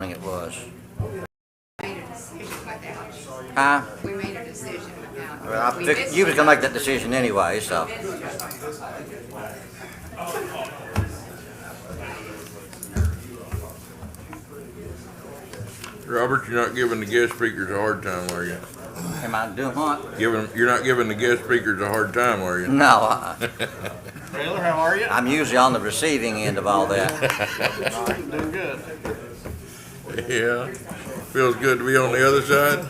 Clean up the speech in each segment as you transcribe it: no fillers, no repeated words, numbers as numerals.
It was. Made a decision without. Huh? We made a decision without. Well, We missed you was it. gonna make that decision anyway, so. Robert, you're not giving the guest speakers a hard time, are you? Am I doing what? You're not giving the guest speakers a hard time, are you? No, Taylor, how are you? I'm usually on the receiving end of all that. Doing good. Yeah. Feels good to be on the other side.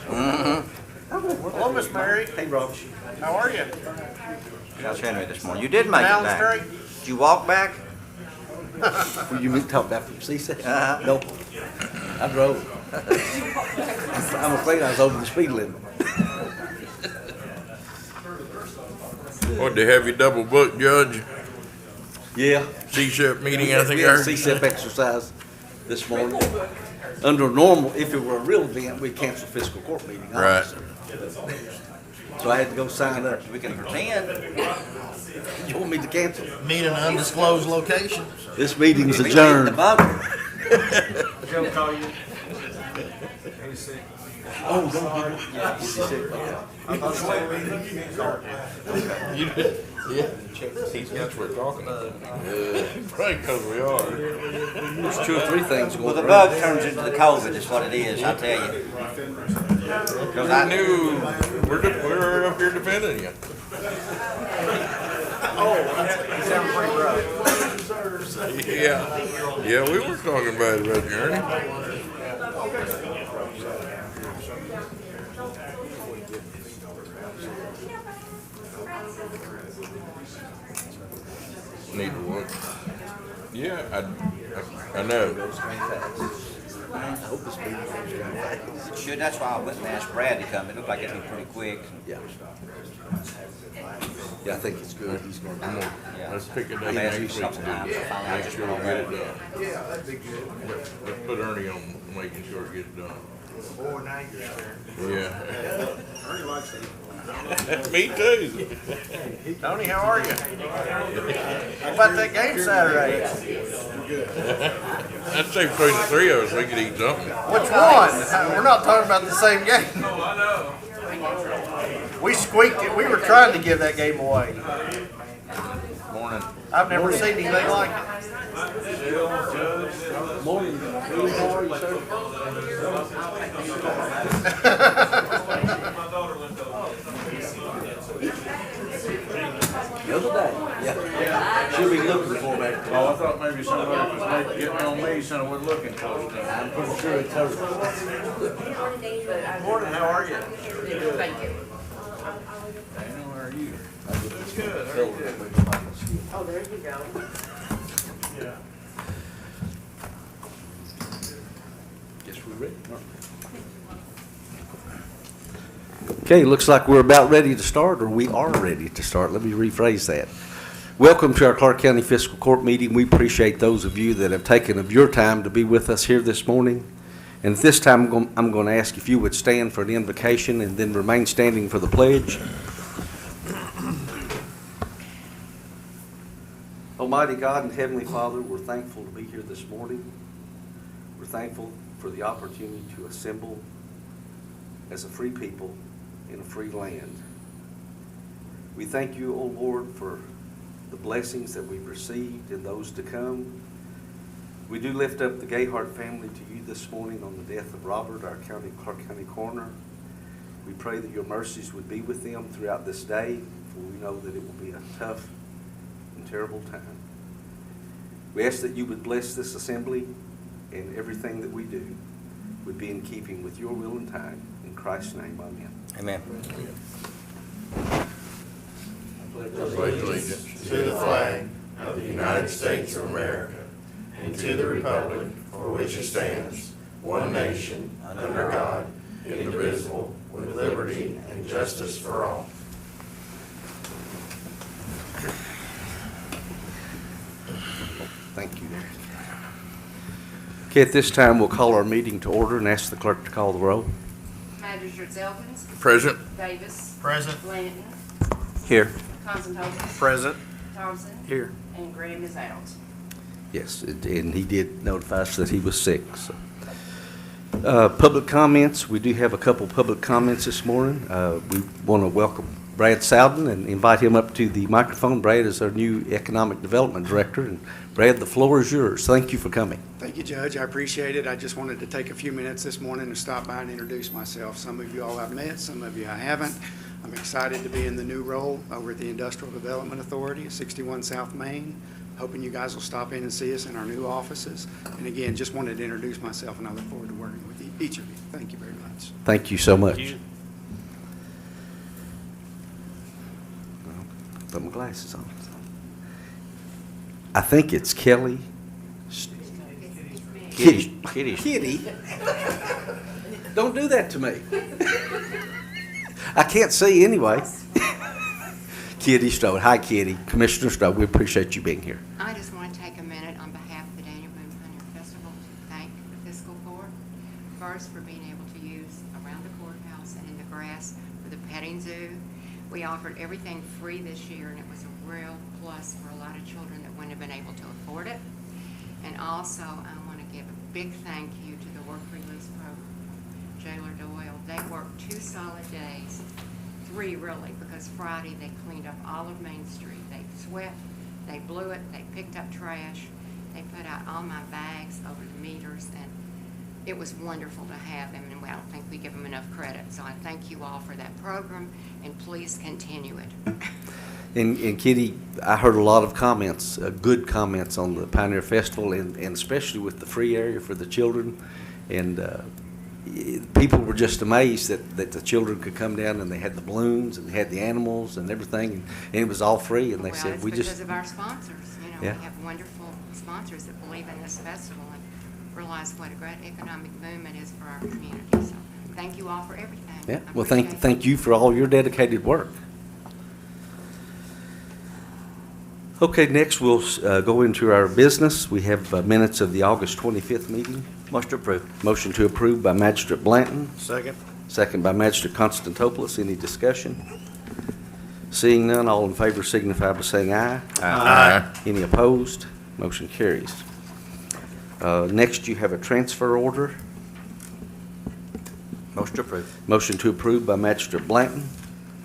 Hello, Miss Mary. Hey, Rob. How are you? How's Henry this morning? You did make it Down back. straight? Did you walk back? Were you talking about from CSEC? Uh-huh. No. I drove. I'm afraid I was over the speed limit. What, they have you double booked, Judge? Yeah. C-SEP meeting, I think We I had a heard. CSEP exercise this morning. Under normal, if it were a real event, we'd cancel fiscal court meeting. Right. obviously. So I had to go sign up. We can pretend. You want me to cancel? Meet an undisclosed location. This meeting's We need adjourned. the bugger. Joe call you. Oh, no. Yeah, is he sick? Yeah. That's what we're talking about. Right, because we are. There's 2 or 3 things Well, going the on. bug turns into the COVID is what it is, I tell you. 'Cause I knew, we're up here defending you. You sound pretty rough. Yeah, we were talking about it, about Journey. Need to work. Yeah, I know. I hope this meeting goes fast. It should, that's why I went and asked Brad to come. It looked like it'd be pretty quick. Yeah. Yeah, I think it's good. He's going to do it. Yeah. Let's pick a I've day asked you next week. something now, so finally I Make just sure went we on get there. it done. Yeah, that'd be good. Let's put Ernie on making sure it gets done. Boy, now you're scared. Yeah. Me too. Tony, how are you? How about that game Saturday? I'd say between the 3 of us, we could eat something. Which one? We're not talking about the same game. We squeaked it. We were trying to give that game away. Morning. I've never seen anything like it. Morning. How are you, sir? The other day. Yeah. She'll be looking for me. Oh, I thought maybe somebody was maybe getting on me, so I was looking close to I'm pretty sure it's her. Morning, how are you? Thank you. Daniel, how are you? Oh, there you go. Guess we're ready. Okay, looks like we're about ready to start, or we are ready to start. Let me rephrase that. Welcome to our Clark County Fiscal Court meeting. We appreciate those of you that have taken of your time to be with us here this morning. And at this time, I'm going to ask if you would stand for the invocation and then remain standing for the pledge. Almighty God and Heavenly Father, we're thankful to be here this morning. We're thankful for the opportunity to assemble as a free people in a free land. We thank you, O Lord, for the blessings that we've received and those to come. We do lift up the Gayhart family to you this morning on the death of Robert, our Clark County coroner. We pray that your mercies would be with them throughout this day, for we know that it will be a tough and terrible time. We ask that you would bless this assembly, and everything that we do would be in keeping with your will and time. In Christ's name, amen. Amen. Pledge allegiance to the flag of the United States of America and to the republic for which it stands, one nation, under God, indivisible, with liberty and justice for all. Thank you. Okay, at this time, we'll call our meeting to order and ask the clerk to call the roll. Magistrates Elkins, present. Davis, Present. Blanton, Here. Constantine, Present. Thompson, Here. and Graham is out. Yes, and he did notify us that he was sick. So. Public comments, we do have a couple public comments this morning. We want to welcome Brad Sowden and invite him up to the microphone. Brad is our new Economic Development Director, and Brad, the floor is yours. Thank you for coming. Thank you, Judge. I appreciate it. I just wanted to take a few minutes this morning to stop by and introduce myself. Some of you all I've met, some of you I haven't. I'm excited to be in the new role over at the Industrial Development Authority at 61 South Main. Hoping you guys will stop in and see us in our new offices. And again, just wanted to introduce myself, and I look forward to working with each of you. Thank you very much. Thank you so much. Put my glasses on. I think it's Kelly. Kitty. Don't do that to me. I can't see anyway. Kitty Stowe. Hi, Kitty. Commissioner Stowe, we appreciate you being here. I just want to take a minute on behalf of the Daniel Boone Hunter Festival to thank the Fiscal Court, first for being able to use around the courthouse and in the grass for the petting zoo. We offered everything free this year, and it was a real plus for a lot of children that wouldn't have been able to afford it. And also, I want to give a big thank you to the work release program, Jailer Doyle. They worked 2 solid days, 3 really, because Friday they cleaned up all of Main Street. They swept, they blew it, they picked up trash, they put out all my bags over the meters, and it was wonderful to have them, and I don't think we give them enough credit. So I thank you all for that program, and please continue it. And Kitty, I heard a lot of comments, good comments on the Pioneer Festival, and especially with the free area for the children. And people were just amazed that the children could come down, and they had the balloons and they had the animals and everything, and it was all free. And they Well, said, it's we because just of our sponsors. You know, Yeah. we have wonderful sponsors that believe in this festival and realize what a great economic movement is for our community. So thank you all for everything. Yeah, I well, appreciate it. thank you for all your dedicated work. Okay, next we'll go into our business. We have minutes of the August 25th meeting. Motion approved. Motion to approve by Magistrate Blanton, Second. second by Magistrate Constantopoulos. Any discussion? Seeing none, all in favor signify by saying aye. Aye. Any opposed? Motion carries. Next, you have a transfer order. Motion approved. Motion to approve by Magistrate Blanton,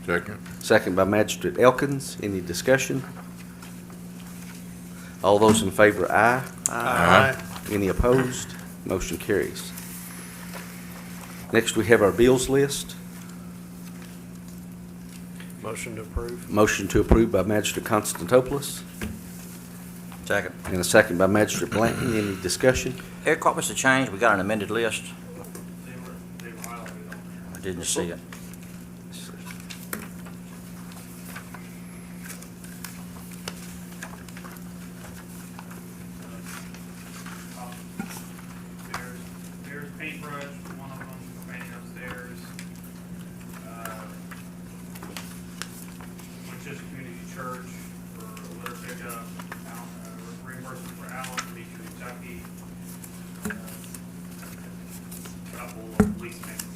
Second. second by Magistrate Elkins. Any discussion? All those in favor, aye. Aye. Any opposed? Motion carries. Next, we have our bills list. Motion to approve. Motion to approve by Magistrate Constantopoulos, Second. and a second by Magistrate Blanton. Any discussion? Eric, what was the change? We got an amended list. They were highlighted on there. I didn't see it. There's paintbrush, one of them remaining upstairs. Winchester Community Church for a litter pickup, reimbursement for Allen, Beecher, Kentucky. Couple of police maintenance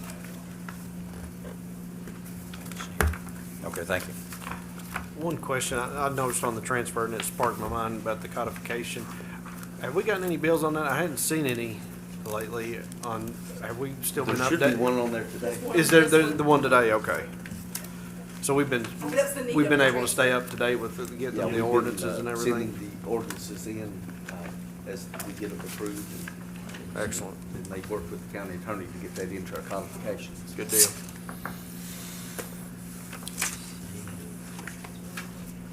items. Okay, thank you. One question I noticed on the transfer, and it sparked my mind about the codification. Have we gotten any bills on that? I hadn't seen any lately on, have we still been There should be updated? one on there today. Is there the one today? Okay. So we've been able to stay up to date with getting Yeah, the we've ordinances been, and Sending everything? the ordinances in as we get them approved. And Excellent. And they work with the county attorney to get that into our codification. Good deal.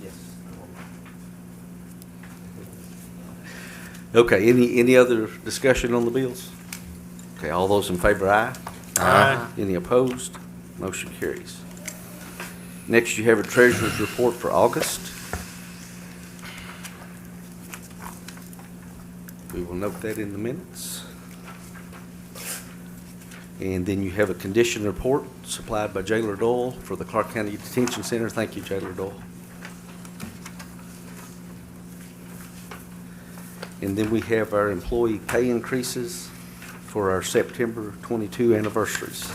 Yes. Okay, any other discussion on the bills? Okay, all those in favor, aye. Aye. Any opposed? Motion carries. Next, you have a treasurer's report for August. We will note that in the minutes. And then you have a condition report supplied by Jailer Doyle for the Clark County Detention Center. Thank you, Jailer Doyle. And then we have our employee pay increases for our September 22 anniversaries.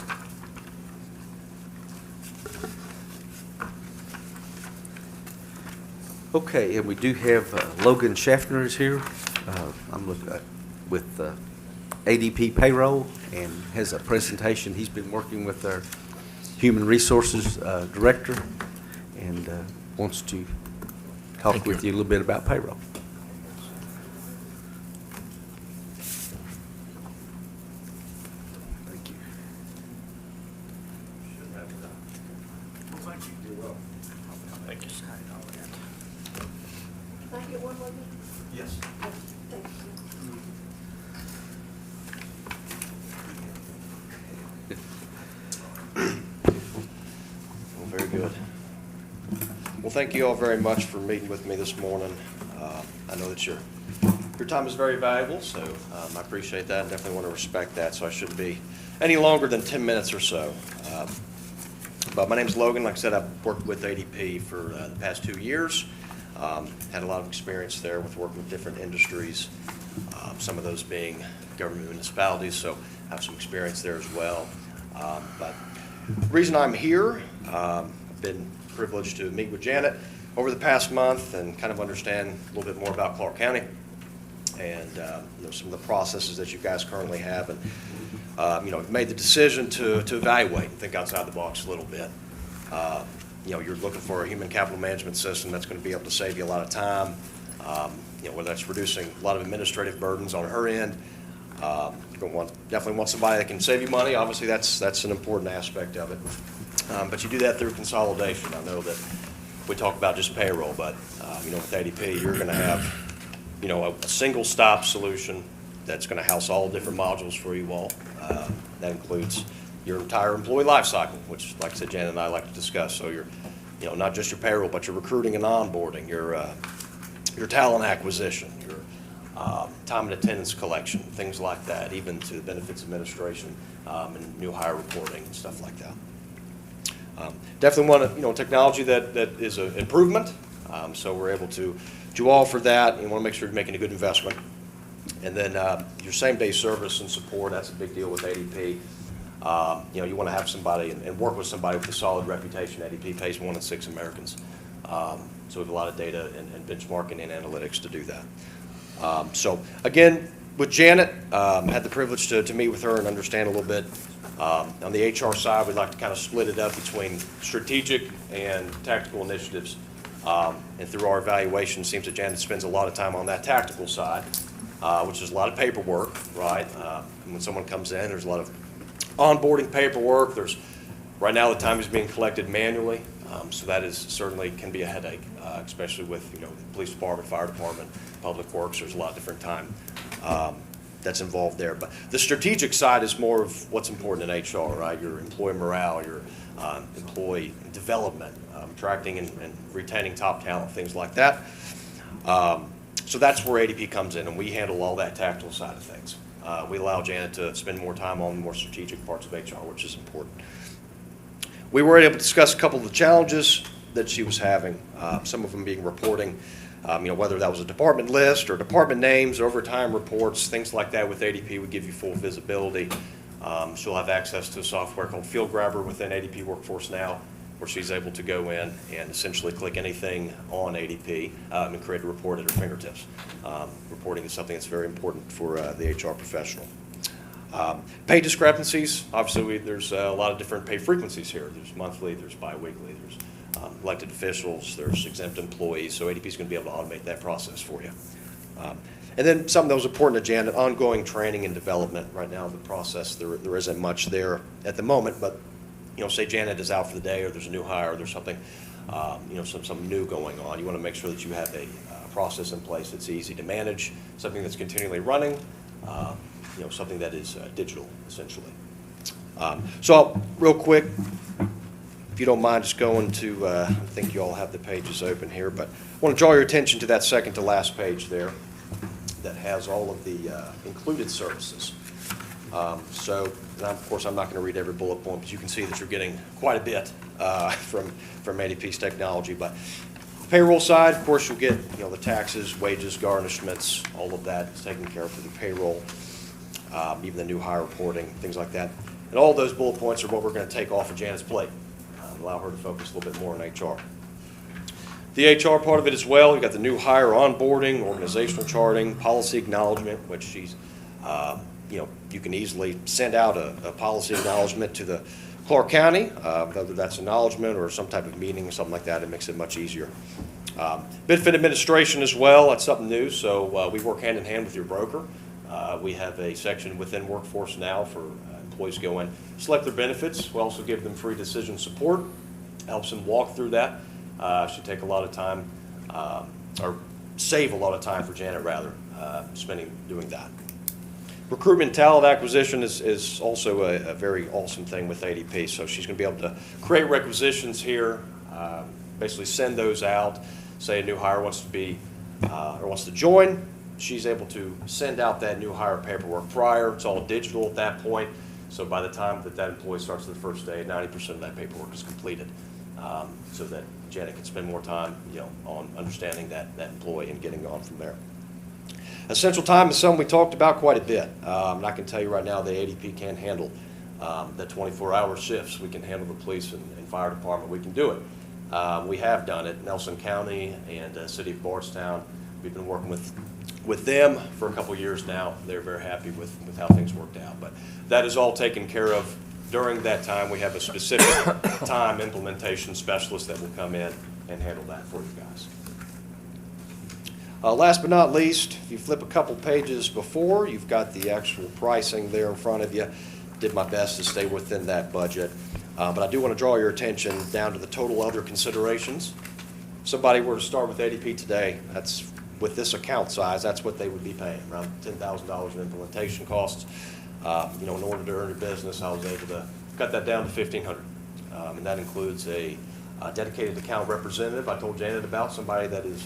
Okay, and we do have Logan Schaffner is here. I'm looking with ADP payroll and has a presentation. He's been working with our Human Resources Director and wants to talk with you a little bit about payroll. Thank you. Thank you. Can I get one with me? Yes. Thank you. Well, very good. Well, thank you all very much for meeting with me this morning. I know that your time is very valuable, so I appreciate that and definitely want to respect that, so I shouldn't be any longer than 10 minutes or so. But my name's Logan. Like I said, I've worked with ADP for the past 2 years. Had a lot of experience there with working with different industries, some of those being government municipalities, so I have some experience there as well. But the reason I'm here, I've been privileged to meet with Janet over the past month and kind of understand a little bit more about Clark County and some of the processes that you guys currently have, and made the decision to evaluate and think outside the box a little bit. You're looking for a human capital management system that's going to be able to save you a lot of time, whether that's reducing a lot of administrative burdens on her end. You definitely want somebody that can save you money. Obviously, that's an important aspect of it. But you do that through consolidation. I know that we talk about just payroll, but with ADP, you're going to have a single stop solution that's going to house all different modules for you all. That includes your entire employee life cycle, which, like I said, Janet and I like to discuss. So you're, not just your payroll, but your recruiting and onboarding, your talent acquisition, your time and attendance collection, things like that, even to benefits administration and new hire reporting and stuff like that. Definitely want technology that is an improvement. So we're able to offer that. You want to make sure you're making a good investment. And then your same-day service and support, that's a big deal with ADP. You want to have somebody and work with somebody with a solid reputation. ADP pays 1 in 6 Americans. So we have a lot of data and benchmarking and analytics to do that. So again, with Janet, had the privilege to meet with her and understand a little bit. On the HR side, we'd like to kind of split it up between strategic and tactical initiatives. And through our evaluation, it seems that Janet spends a lot of time on that tactical side, which is a lot of paperwork, right? When someone comes in, there's a lot of onboarding paperwork. Right now, the time is being collected manually, so that is certainly can be a headache, especially with the police department, fire department, public works. There's a lot of different time that's involved there. But the strategic side is more of what's important in HR, right? Your employee morale, your employee development, attracting and retaining top talent, things like that. So that's where ADP comes in, and we handle all that tactical side of things. We allow Janet to spend more time on the more strategic parts of HR, which is important. We were able to discuss a couple of the challenges that she was having, some of them being reporting, whether that was a department list or department names, overtime reports, things like that. With ADP, we give you full visibility. She'll have access to a software called Field Grabber within ADP Workforce Now, where she's able to go in and essentially click anything on ADP and create a report at her fingertips. Reporting is something that's very important for the HR professional. Pay discrepancies, obviously there's a lot of different pay frequencies here. There's monthly, there's biweekly, there's elected officials, there's exempt employees, so ADP is going to be able to automate that process for you. And then something that was important to Janet, ongoing training and development. Right now, the process, there isn't much there at the moment, but say Janet is out for the day, or there's a new hire, or there's something, something new going on. You want to make sure that you have a process in place that's easy to manage, something that's continually running, something that is digital, essentially. So real quick, if you don't mind just going to, I think you all have the pages open here, but I want to draw your attention to that second to last page there that has all of the included services. And of course, I'm not going to read every bullet point, but you can see that you're getting quite a bit from ADP's technology. But the payroll side, of course, you'll get the taxes, wages, garnishments, all of that is taken care of through the payroll, even the new hire reporting, things like that. And all those bullet points are what we're going to take off of Janet's plate, allow her to focus a little bit more on HR. The HR part of it as well, you've got the new hire onboarding, organizational charting, policy acknowledgement, which she's you can easily send out a policy acknowledgement to the Clark County, whether that's acknowledgement or some type of meeting or something like that. It makes it much easier. Benefit administration as well, that's something new, so we work hand in hand with your broker. We have a section within Workforce Now for employees go in, select their benefits. We also give them free decision support, helps them walk through that. Should take a lot of time, or save a lot of time for Janet rather, spending doing that. Recruitment talent acquisition is also a very awesome thing with ADP. So she's going to be able to create requisitions here, basically send those out. Say a new hire wants to be or wants to join, she's able to send out that new hire paperwork prior. It's all digital at that point. So by the time that employee starts the first day, 90% of that paperwork is completed, so that Janet can spend more time, on understanding that employee and getting on from there. Essential time is something we talked about quite a bit. And I can tell you right now, the ADP can handle the 24-hour shifts. We can handle the police and fire department. We can do it. We have done it. Nelson County and City of Bardstown, we've been working with them for a couple years now. They're very happy with how things worked out. But that is all taken care of during that time. We have a specific time implementation specialist that will come in and handle that for you guys. Last but not least, if you flip a couple pages before, you've got the actual pricing there in front of you. Did my best to stay within that budget. But I do want to draw your attention down to the total other considerations. If somebody were to start with ADP today, that's with this account size, that's what they would be paying, around $10,000 in implementation costs. In order to earn your business, I was able to cut that down to $1,500. And that includes a dedicated account representative I told Janet about, somebody that is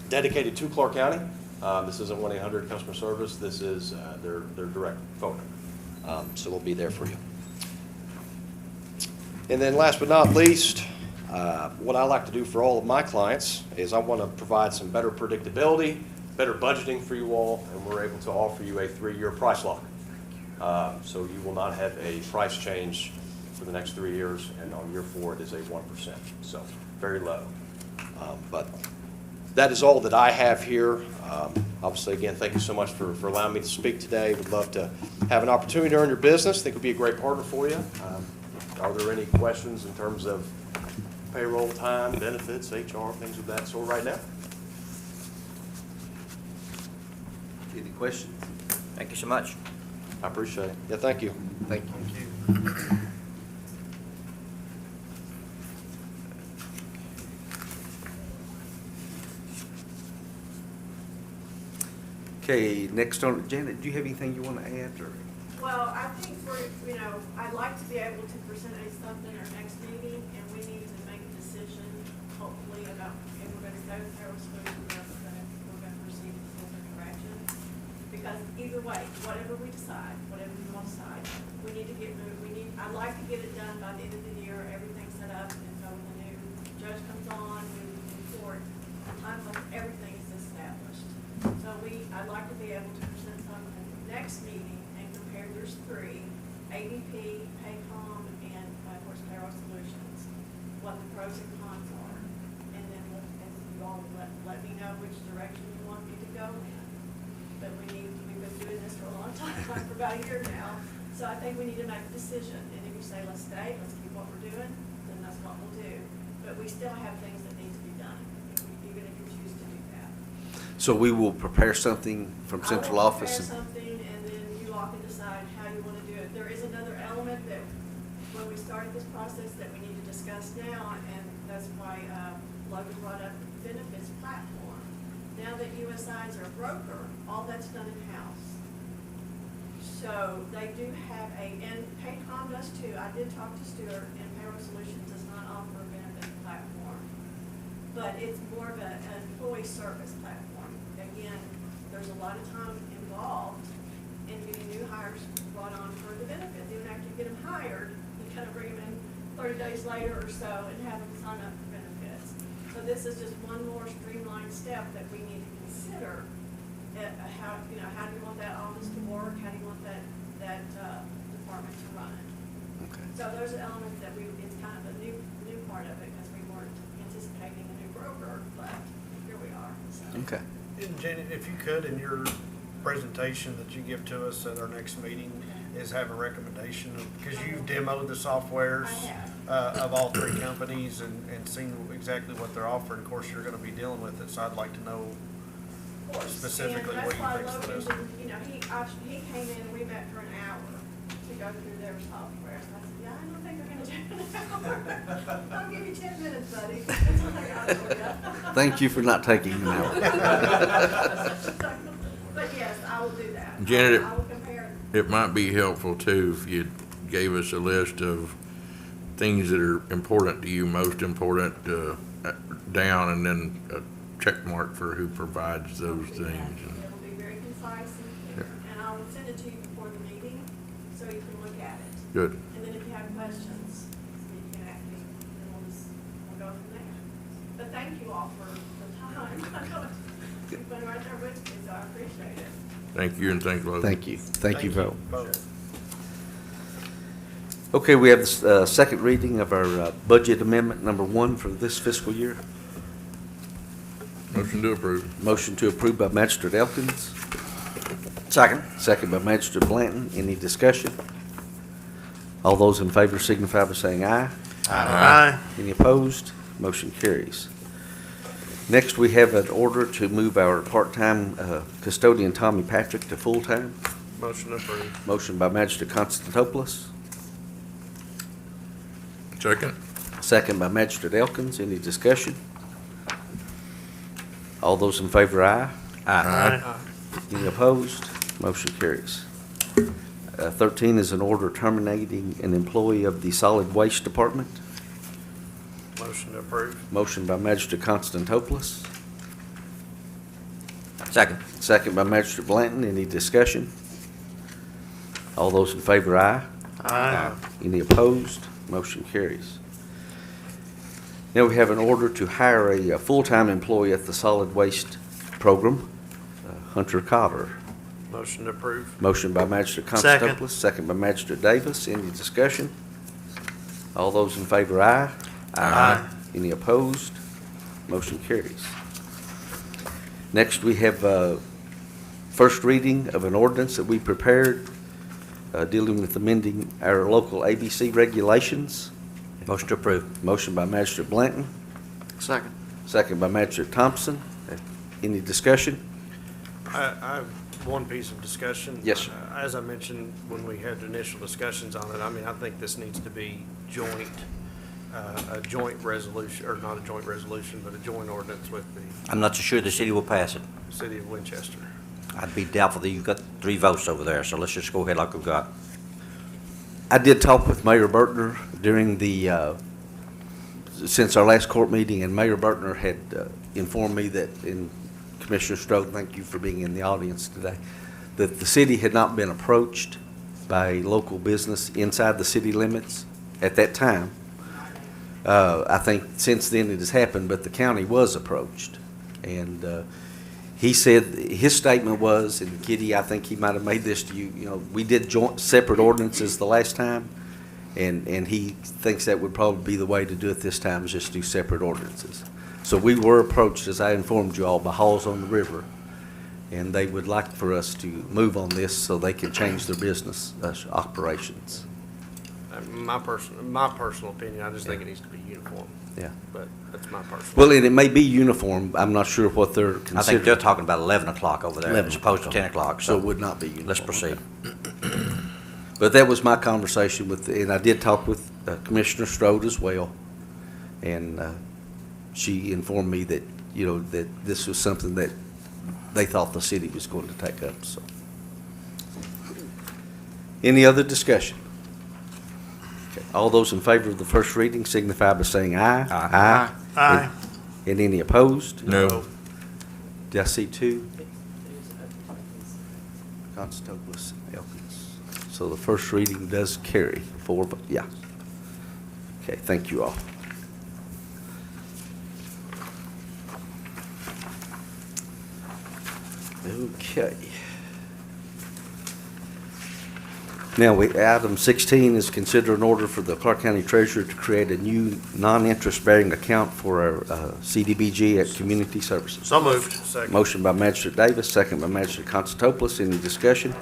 dedicated to Clark County. This isn't 1-800 customer service. This is their direct phone number. So we'll be there for you. And then last but not least, what I like to do for all of my clients is I want to provide some better predictability, better budgeting for you all, and we're able to offer you a 3-year price lock. So you will not have a price change for the next 3 years, and on year 4 it is a 1%. So very low. But that is all that I have here. Obviously, again, thank you so much for allowing me to speak today. Would love to have an opportunity to earn your business. Think it would be a great partner for you. Are there any questions in terms of payroll, time, benefits, HR, things of that sort right now? Any questions? Thank you so much. I appreciate it. Yeah, thank you. Thank you. Okay, next on, Janet, do you have anything you want to add, or? Well, I think I'd like to be able to present something at our next meeting, and we need to make a decision, hopefully, about if we're going to go with payroll solution, or if we're going to proceed with different direction. Because either way, whatever we decide, whatever we want to decide, we need to get moved. I'd like to get it done by the end of the year, everything's set up, and so when the new judge comes on, we move forward, the timeline, everything is established. So I'd like to be able to present something at the next meeting and compare, there's 3, ADP, Paycom, and of course Payroll Solutions, what the pros and cons are. And then you all let me know which direction you want me to go in. But we've been doing this for a long time, like for about a year now. So I think we need to make a decision. And if you say, let's stay, let's keep what we're doing, then that's what we'll do. But we still have things that need to be done, even if you choose to do that. So we will prepare something from central office? I will prepare something, and then you all can decide how you want to do it. There is another element that, when we started this process, that we need to discuss now, and that's why Logan brought up the benefits platform. Now that USI is our broker, all that's done in-house. So they do have and Paycom does too. I did talk to Stuart, and Payroll Solutions does not offer a benefits platform, but it's more of an employee service platform. Again, there's a lot of time involved in getting new hires brought on for the benefits. Even after you get them hired, you kind of bring them in 30 days later or so and have them sign up for benefits. So this is just one more streamlined step that we need to consider. How do you want that office to work? How do you want that department to run? Okay. So those are elements that it's kind of a new part of it, because we weren't anticipating a new broker, but here we are. So. Okay. And Janet, if you could, in your presentation that you give to us at our next meeting is have a recommendation, because you've demoed the softwares of all three companies and seen exactly what they're offering. Of course, you're gonna be dealing with it, so I'd like to know specifically what you think's the best. You know, he came in and we met for an hour to go through their software. So I said, yeah, I don't think they're gonna do an hour. I'll give you 10 minutes, buddy. That's what I got for you. Thank you for not taking an hour. But yes, I will do that. Janet, I will compare. It might be helpful too if you gave us a list of things that are important to you, most important, down, and then a check mark for who provides those things. It will be very concise and clear, and I will send it to you before the meeting, so you can look at it. Good. And then if you have questions, you can ask me, and we'll go from there. But thank you all for the time. You've been right there with me, so I appreciate it. Thank you, and thank Logan. Thank you. Thank you both. Both. Okay, we have the second reading of our budget amendment number 1 for this fiscal year. Motion to approve. Motion to approve by Magistrate Elkins, Second. second by Magistrate Blanton. Any discussion? All those in favor signify by saying aye. Aye. Any opposed? Motion carries. Next, we have an order to move our part-time custodian Tommy Patrick to full-time. Motion approved. Motion by Magistrate Constantopoulos, Second. second by Magistrate Elkins. Any discussion? All those in favor, aye. Aye. Any opposed? Motion carries. 13 is an order terminating an employee of the Solid Waste Department. Motion approved. Motion by Magistrate Constantopoulos, Second. second by Magistrate Blanton. Any discussion? All those in favor, aye. Aye. Any opposed? Motion carries. Now we have an order to hire a full-time employee at the Solid Waste Program, Hunter Cotter. Motion approved. Motion by Magistrate Second. Constantopoulos, second by Magistrate Davis. Any discussion? All those in favor, aye. Aye. Any opposed? Motion carries. Next, we have first reading of an ordinance that we prepared dealing with amending our local ABC regulations. Motion to approve. Motion by Magistrate Blanton, Second. second by Magistrate Thompson. Any discussion? I have one piece of discussion. Yes, sir. As I mentioned when we had initial discussions on it, I mean, I think this needs to be a joint resolution, or not a joint resolution, but a joint ordinance with the I'm not so sure the city will pass it. city of Winchester. I'd be doubtful that you've got 3 votes over there, so let's just go ahead like we've got. I did talk with Mayor Bertner during since our last court meeting, and Mayor Bertner had informed me that, and Commissioner Strode, thank you for being in the audience today, that the city had not been approached by local business inside the city limits at that time. I think since then it has happened, but the county was approached. And he said, his statement was, and Kitty, I think he might have made this to you, you know, we did separate ordinances the last time, and he thinks that would probably be the way to do it this time, is just do separate ordinances. So we were approached, as I informed you all, by Halls on the River, and they would like for us to move on this so they can change their business operations. My personal opinion, I just think it needs to be uniform, Yeah. but that's my personal. Well, and it may be uniform. I'm not sure what they're considering. I think they're talking about 11 o'clock over there 11 as opposed to o'clock. 10 o'clock. So it would not be uniform. Let's proceed. But that was my conversation with, and I did talk with Commissioner Strode as well. And she informed me that, you know, that this was something that they thought the city was going to take up, so. Any other discussion? Okay. All those in favor of the first reading signify by saying aye. Aye. Aye. And any opposed? No. Did I see 2? Constantopoulos, Elkins. So the first reading does carry 4, but yeah. Okay, thank you all. Okay. Now, item 16 is consider an order for the Clark County Treasurer to create a new non-interest-bearing account for our CDBG at Community Services. So moved. Second. Motion by Magistrate Davis, second by Magistrate Constantopoulos. Any discussion?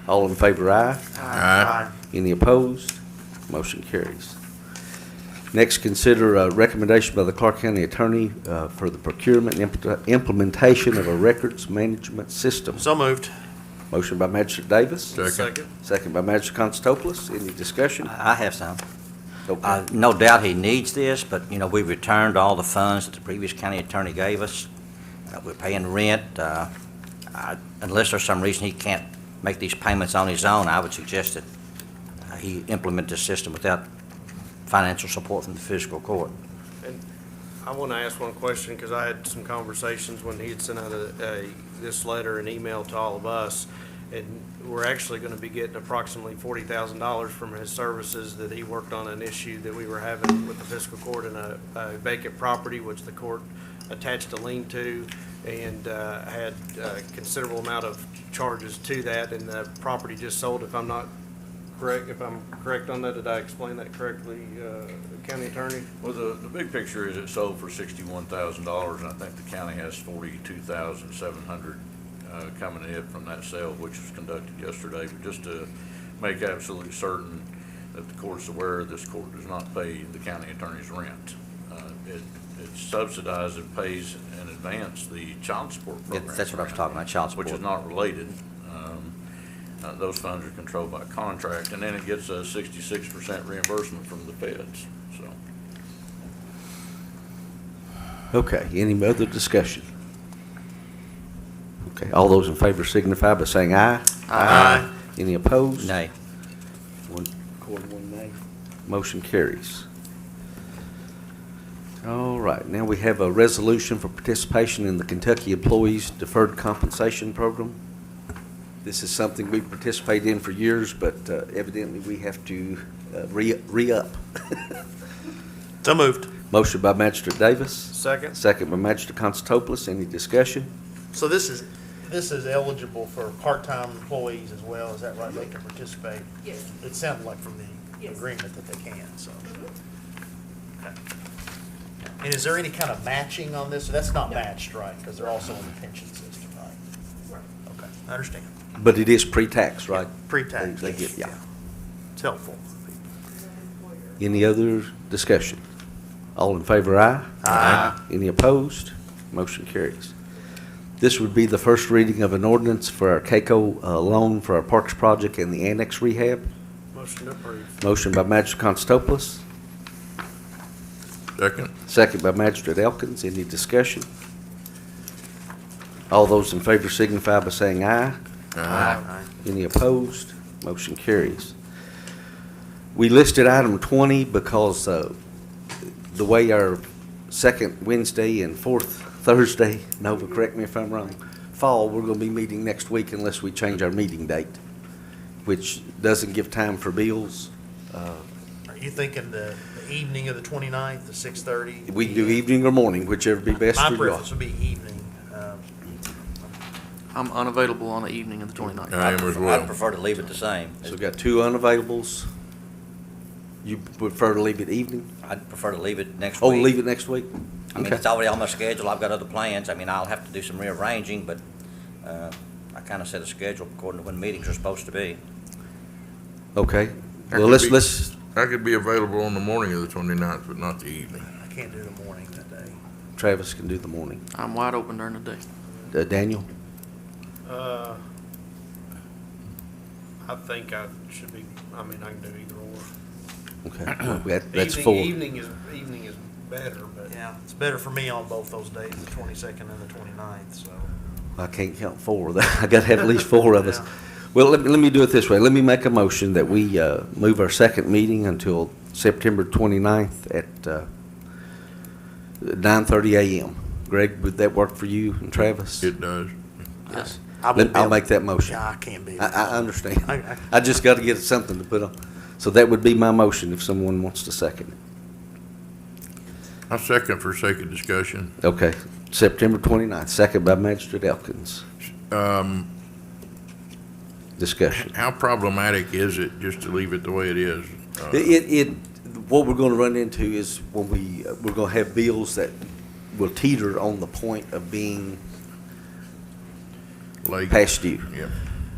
All in favor, aye. Aye. Any opposed? Motion carries. Next, consider a recommendation by the Clark County Attorney for the procurement and implementation of a records management system. So moved. Motion by Magistrate Davis. Second. Second by Magistrate Constantopoulos. Any discussion? I have some. Okay. No doubt he needs this, but, you know, we returned all the funds that the previous county attorney gave us. We're paying rent. Unless there's some reason he can't make these payments on his own, I would suggest that he implement this system without financial support from the fiscal court. And I want to ask one question, because I had some conversations when he had sent out this letter and email to all of us, and we're actually going to be getting approximately $40,000 from his services that he worked on an issue that we were having with the fiscal court in a vacant property, which the court attached a lien to, and had a considerable amount of charges to that, and the property just sold. If I'm correct on that, did I explain that correctly, County Attorney? Well, the big picture is it sold for $61,000, and I think the county has $42,700 coming in from that sale, which was conducted yesterday. But just to make absolutely certain that the court's aware, this court does not pay the county attorney's rent. It subsidizes and pays in advance the child support program. That's what I was talking about, child support. Which is not related. Those funds are controlled by contract, and then it gets a 66% reimbursement from the feds, so. Okay, any other discussion? Okay, all those in favor signify by saying aye. Aye. Any opposed? Nay. One accord, one nay. Motion carries. All right, now we have a resolution for participation in the Kentucky Employees Deferred Compensation Program. This is something we've participated in for years, but evidently we have to re-up. So moved. Motion by Magistrate Davis. Second. Second by Magistrate Constantopoulos. Any discussion? So this is eligible for part-time employees as well, is that right? They can participate? Yes. It sounded like from the Yes. agreement that they can, so. Okay. And is there any kind of matching on this? That's not matched, right? Because they're also in the pension system, right? Right. Okay, I understand. But it is pre-tax, right? Pre-tax. They get, yeah. It's helpful. Any other discussion? All in favor, aye? Aye. Any opposed? Motion carries. This would be the first reading of an ordinance for our CAECO loan for our Parks project and the annex rehab. Motion approved. Motion by Magistrate Constantopoulos. Second. Second by Magistrate Elkins. Any discussion? All those in favor signify by saying aye. Aye. Any opposed? Motion carries. We listed item 20 because the way our second Wednesday and fourth Thursday, Nova, correct me if I'm wrong, fall, we're going to be meeting next week unless we change our meeting date, which doesn't give time for bills. Are you thinking the evening of the 29th, the 6:30? We can do evening or morning, whichever be best for My you all. preference would be evening. I'm unavailable on the evening of the 29th. I am as well. I'd prefer to leave it the same. So we've got two unavailables. You prefer to leave it evening? I'd prefer to leave it next Oh, week. leave it next week? I mean, Okay. it's already on my schedule. I've got other plans. I mean, I'll have to do some rearranging, but I kind of set a schedule according to when meetings are supposed to be. Okay. I Well, could let's, I could be available on the morning of the 29th, but not the evening. I can't do the morning that day. Travis can do the morning. I'm wide open during the day. Daniel? I think I should be, I mean, I can do either or. Okay. That's Evening- four. Evening is better, but. Yeah, it's better for me on both those days, the 22nd and the 29th, so. I can't count four. I got to have at least four of us. Yeah. Well, let me do it this way. Let me make a motion that we move our second meeting until September 29th at 9:30 a.m. Greg, would that work for you and Travis? It does. Yes. I'll make that motion. Yeah, I can't be. I understand. I- I just got to get something to put on. So that would be my motion if someone wants to second it. I second for sake of discussion. Okay, September 29th, second by Magistrate Elkins. discussion. How problematic is it just to leave it the way it is? What we're gonna run into is when we're gonna have bills that will teeter on the point of being Like, past due. yeah.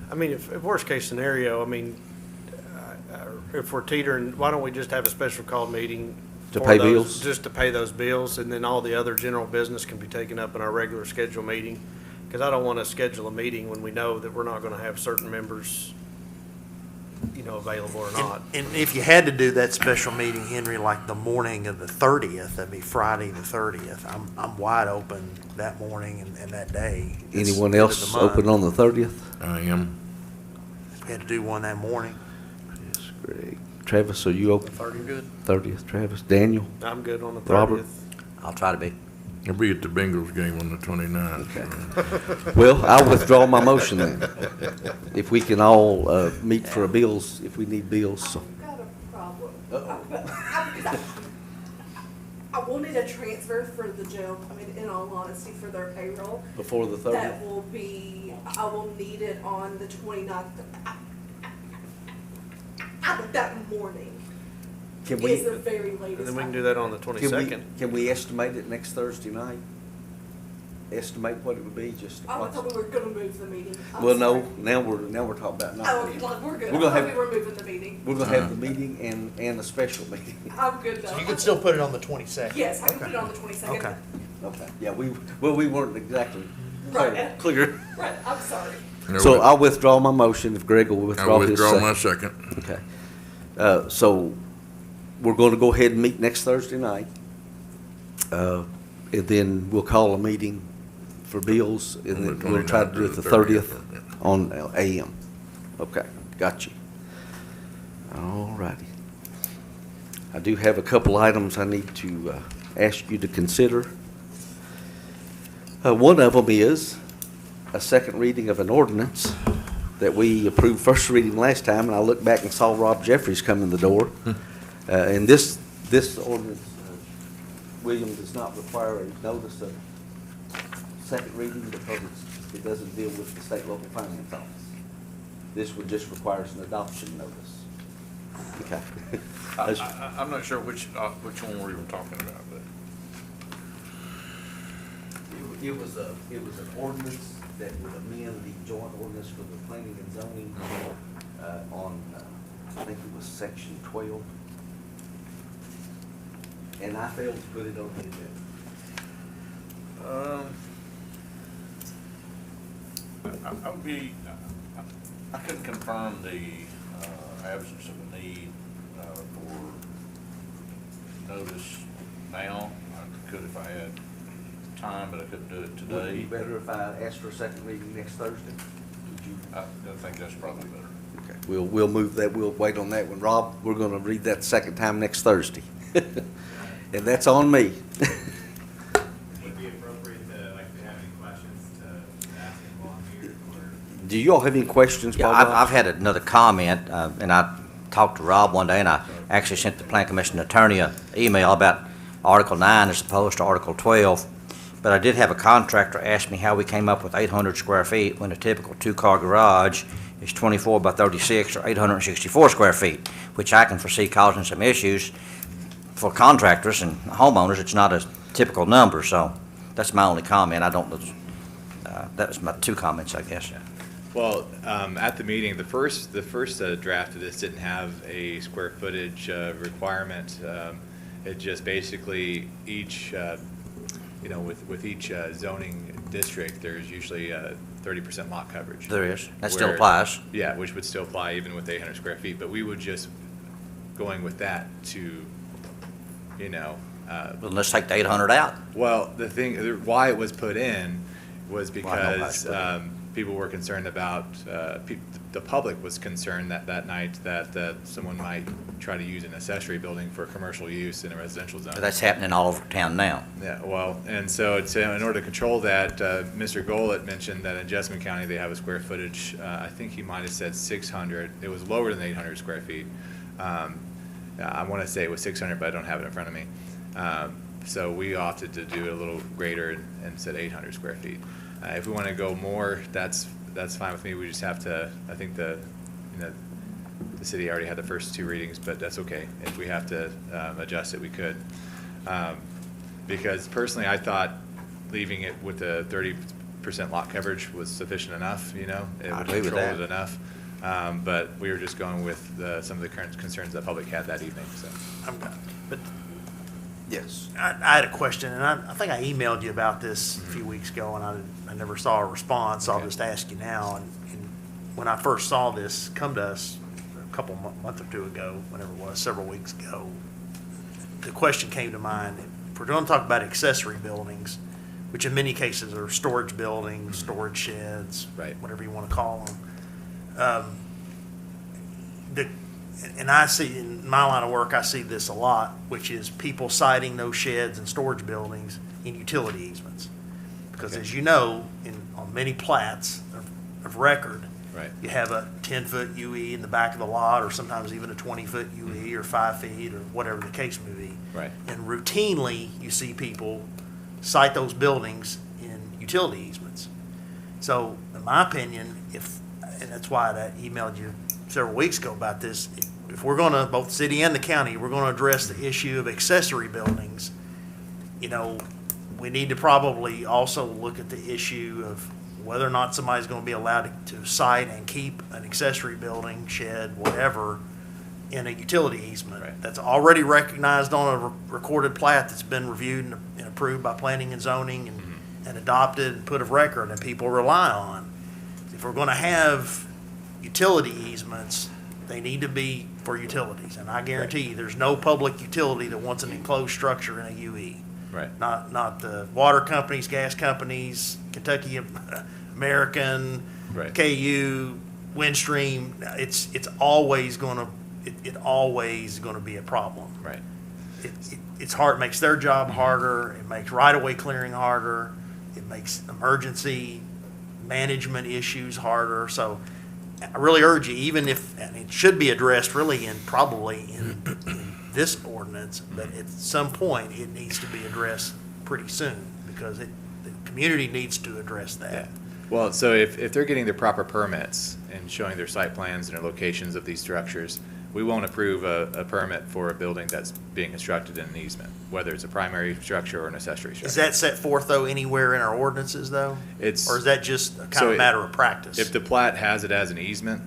I mean, if worst case scenario, I mean, if we're teetering, why don't we just have a special call meeting? To for pay those- bills? Just to pay those bills, and then all the other general business can be taken up in our regular schedule meeting. Because I don't want to schedule a meeting when we know that we're not going to have certain members, available or not. And if you had to do that special meeting, Henry, like the morning of the 30th, that'd be Friday the 30th. I'm wide open that morning and that day. It's Anyone end of else the month. open on the 30th? I am. If we had to do one that morning. Yes, Greg. Travis, are you open? 30 good? 30th, Travis. Daniel? I'm good on the 30th. Robert? I'll try to be. I'll be at the Bengals game on the 29th. Okay. Well, I'll withdraw my motion then. If we can all meet for a bills, if we need bills, so. I've got a problem. Because I wanted a transfer for the jail, I mean, in all honesty, for their payroll. Before the That will be, I will need it on the 29th. That morning Can is the we, very latest. And then we can do that on the 22nd. can we estimate it next Thursday night? Estimate what it would be, just. Oh, I thought we were gonna move the meeting. I'm Well, no, sorry. now we're talking about not. Oh, okay, like, we're good. We're I gonna thought have- we were moving the meeting. We're gonna have the meeting and a special meeting. I'm good though. So you could still put it on the 22nd? Yes, I can Okay. put it on the 22nd. Okay. Okay, yeah, we weren't exactly Right. clear. Right, I'm sorry. So I'll withdraw my motion if Greg will withdraw I'll his withdraw my second. second. Okay. So we're going to go ahead and meet next Thursday night. And then we'll call a meeting for bills, and On the then we'll try to do it the 30th yeah. on AM. Okay, got you. All righty. I do have a couple items I need to ask you to consider. One of them is a second reading of an ordinance that we approved first reading last time, and I looked back and saw Rob Jeffries come in the door. And this ordinance, William, does not require a notice of second reading because it doesn't deal with the state local finance office. This would just requires an adoption notice. Okay. I'm not sure which one we're even talking about, but. It was an ordinance that would amend the joint ordinance for the planning and zoning on, I think it was section 12. And I failed to put it on the agenda. I would be, I couldn't confirm the absence of a need for notice now. I could if I had time, but I couldn't do it Would it today. be better if I asked for a second reading next Thursday? Would you? I think that's probably better. Okay. We'll move that, we'll wait on that one. Rob, we're gonna read that second time next Thursday. And that's on me. Would it be appropriate to, if they have any questions, to ask them while I'm here, or? Do you all have any questions, Yeah, Bob? I've had another comment, and I talked to Rob one day, and I actually sent the Plan Commission attorney an email about Article 9 as opposed to Article 12. But I did have a contractor ask me how we came up with 800 square feet when a typical two-car garage is 24 by 36 or 864 square feet, which I can foresee causing some issues for contractors and homeowners. It's not a typical number, so that's my only comment. I don't, that was my two comments, I guess. Well, at the meeting, the first draft of this didn't have a square footage requirement. It just basically each, with each zoning district, there's usually 30% lot coverage. There is. That still Where- applies. Yeah, which would still apply even with 800 square feet, but we would just going with that to, Well, let's take the 800 out. well, why it was put in was Well, I know why because it's put in. people were concerned about, the public was concerned that night that someone might try to use an accessory building for commercial use in a residential zone. But that's happening all over town now. Yeah, well, and so in order to control that, Mr. Gollett mentioned that in Jessamine County, they have a square footage, I think he might have said 600. It was lower than 800 square feet. I want to say it was 600, but I don't have it in front of me. So we opted to do it a little greater and said 800 square feet. If we want to go more, that's that's fine with me. We just have to, I think the city already had the first 2 readings, but that's okay. If we have to adjust it, we could. Because personally, I thought leaving it with the 30% lot coverage was sufficient enough, It I would agree with control that. it enough. But we were just going with some of the current concerns that public had that evening, so. I'm done. But Yes. I had a question, and I think I emailed you about this a few weeks ago, and I never saw a response, so I'll Okay. just ask you now. And when I first saw this come to us a couple month or 2 ago, whenever it was, several weeks ago, the question came to mind. If we're going to talk about accessory buildings, which in many cases are storage buildings, storage sheds, Right. whatever you want to call them, and I see, in my line of work, I see this a lot, which is people citing those sheds and storage buildings in utility easements. Because Okay. as you know, on many plats of record, Right. you have a 10-foot UE in the back of the lot, or sometimes even a 20-foot UE, or 5 feet, or whatever the case may be. Right. And routinely, you see people cite those buildings in utility easements. So, in my opinion, and that's why I emailed you several weeks ago about this, if we're gonna, both the city and the county, we're gonna address the issue of accessory buildings, we need to probably also look at the issue of whether or not somebody's gonna be allowed to cite and keep an accessory building, shed, whatever, in a utility easement. Right. That's already recognized on a recorded plat that's been reviewed and approved by planning and zoning and adopted and put of record and people rely on. If we're gonna have utility easements, they need to be for utilities. And I guarantee you, there's no public utility that wants an enclosed structure in a UE. Right. Not the water companies, gas companies, Kentucky American, Right. KU, Windstream. It's always gonna be a problem. Right. It's hard, it makes their job harder, it makes right-of-way clearing harder, it makes emergency management issues harder, so I really urge you, even if, and it should be addressed really probably in this ordinance, but at some point, it needs to be addressed pretty soon, because the community needs to address that. Yeah. Well, so if they're getting their proper permits and showing their site plans and their locations of these structures, we won't approve a permit for a building that's being constructed in an easement, whether it's a primary structure or an accessory structure. Is that set forth, though, anywhere in our ordinances, though? It's- Or is that just a kind So of matter of practice? If the plat has it as an easement,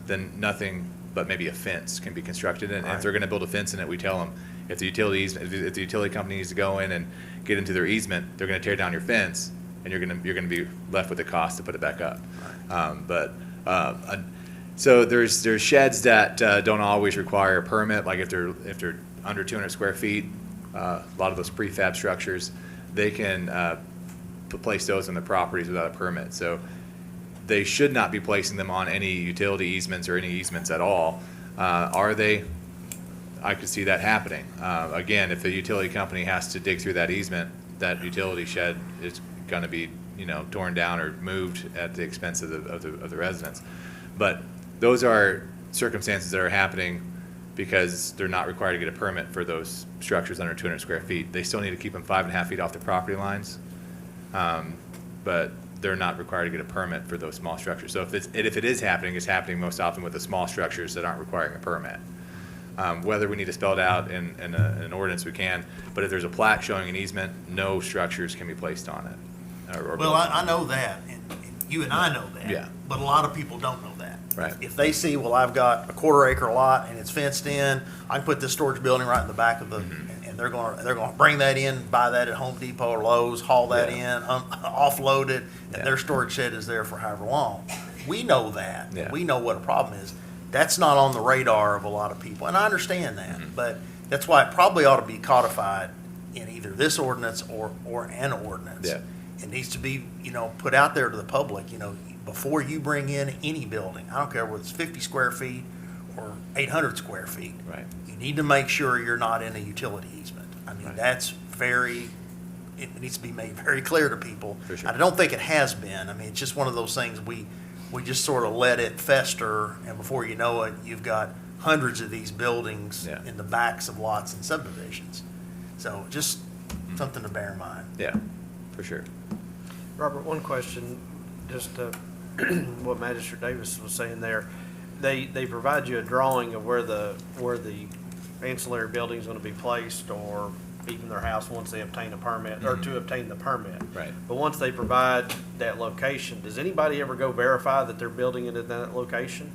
then nothing but maybe a fence can be constructed. And if Right. they're gonna build a fence in it, we tell them, if the utility company needs to go in and get into their easement, they're gonna tear down your fence, and you're gonna be left with the cost to put it back up. So there's sheds that don't always require a permit, like if they're under 200 square feet, a lot of those prefab structures, they can place those on the properties without a permit. So they should not be placing them on any utility easements or any easements at all. Are they? I could see that happening. Again, if the utility company has to dig through that easement, that utility shed is gonna be, torn down or moved at the expense of the residents. But those are circumstances that are happening because they're not required to get a permit for those structures under 200 square feet. They still need to keep them 5.5 feet off the property lines. But they're not required to get a permit for those small structures. So if it is happening, it's happening most often with the small structures that aren't requiring a permit. Whether we need to spell it out in an ordinance, we can, but if there's a plat showing an easement, no structures can be placed on it. or Well, built. I know that, and you and I know that. Yeah. But a lot of people don't know that. Right. If they see, well, I've got a 1/4 acre lot and it's fenced in, I can put this storage building right in the back of the, and they're gonna bring that in, buy that at Home Depot or Lowe's, haul that Yeah. in, offload it, and Yeah. their storage shed is there for however long. We know that. Yeah. We know what a problem is. That's not on the radar of a lot of people, and I understand that, but that's why it probably ought to be codified in either this ordinance or an ordinance. Yeah. It needs to be, put out there to the public, before you bring in any building. I don't care whether it's 50 square feet or 800 square feet. Right. You need to make sure you're not in a utility easement. I mean, Right. it needs to be made very clear to people. For sure. I don't think it has been. I mean, it's just one of those things, we just sort of let it fester, and before you know it, you've got hundreds of these buildings Yeah. in the backs of lots and subdivisions. So just something to bear in mind. Yeah, for sure. Robert, one question, just what Magistrate Davis was saying there, they provide you a drawing of where the ancillary building's gonna be placed, or even their house once they obtain a permit, or to obtain the permit. Right. But once they provide that location, does anybody ever go verify that they're building it at that location?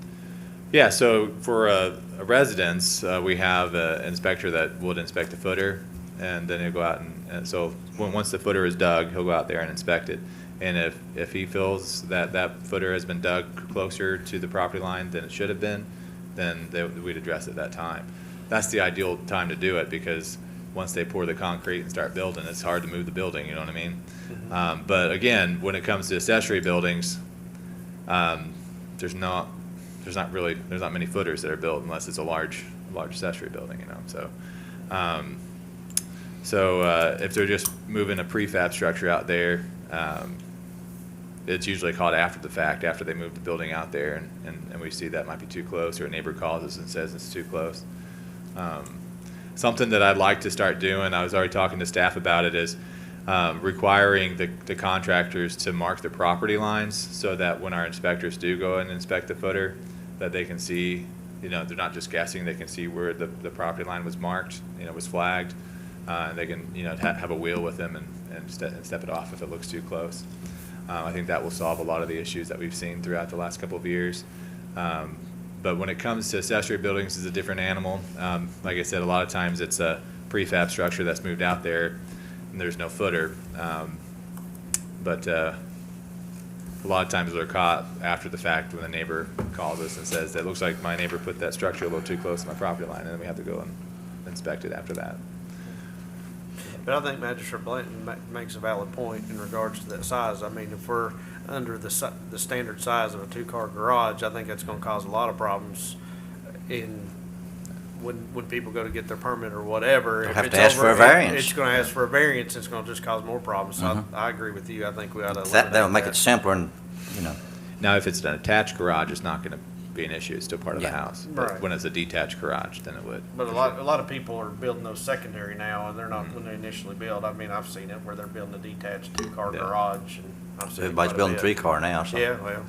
Yeah, so for a residence, we have an inspector that would inspect the footer, and then he'll go out and so once the footer is dug, he'll go out there and inspect it. And if he feels that that footer has been dug closer to the property line than it should have been, then we'd address it at that time. That's the ideal time to do it, because once they pour the concrete and start building, it's hard to move the building, you know what I mean? But again, when it comes to accessory buildings, there's not many footers that are built unless it's a large accessory building, you know, so if they're just moving a prefab structure out there, it's usually caught after the fact, after they move the building out there, and we see that might be too close, or a neighbor calls us and says it's too close. Something that I'd like to start doing, I was already talking to staff about it, is requiring the contractors to mark the property lines, so that when our inspectors do go and inspect the footer, that they can see, you know, they're not just guessing, they can see where the property line was marked, you know, was flagged, and they can, you know, have a wheel with them and step it off if it looks too close. I think that will solve a lot of the issues that we've seen throughout the last couple of years. But when it comes to accessory buildings, it's a different animal. Like I said, a lot of times it's a prefab structure that's moved out there and there's no footer. But a lot of times they're caught after the fact when the neighbor calls us and says, "That looks like my neighbor put that structure a little too close to my property line," and then we have to go and inspect it after that. But I think Magistrate Blanton makes a valid point in regards to that size. I mean, if we're under the standard size of a two-car garage, I think that's gonna cause a lot of problems when people go to get their permit or whatever. They'll If have it's to ask for a over- variance. It's gonna ask for a variance, it's gonna just cause more problems. So I agree with you. I think we ought to eliminate That would make it simpler and, you know. Now, if it's an attached garage, it's not going to be an issue. It's still part of the Yeah. house. But Right. when it's a detached garage, then it would. But a lot of people are building those secondary now, and they're not when they initially build. I mean, I've seen it where they're building a detached two-car Yeah. garage, and I've seen it Everybody's quite a building bit. three-car now, so. Yeah, well,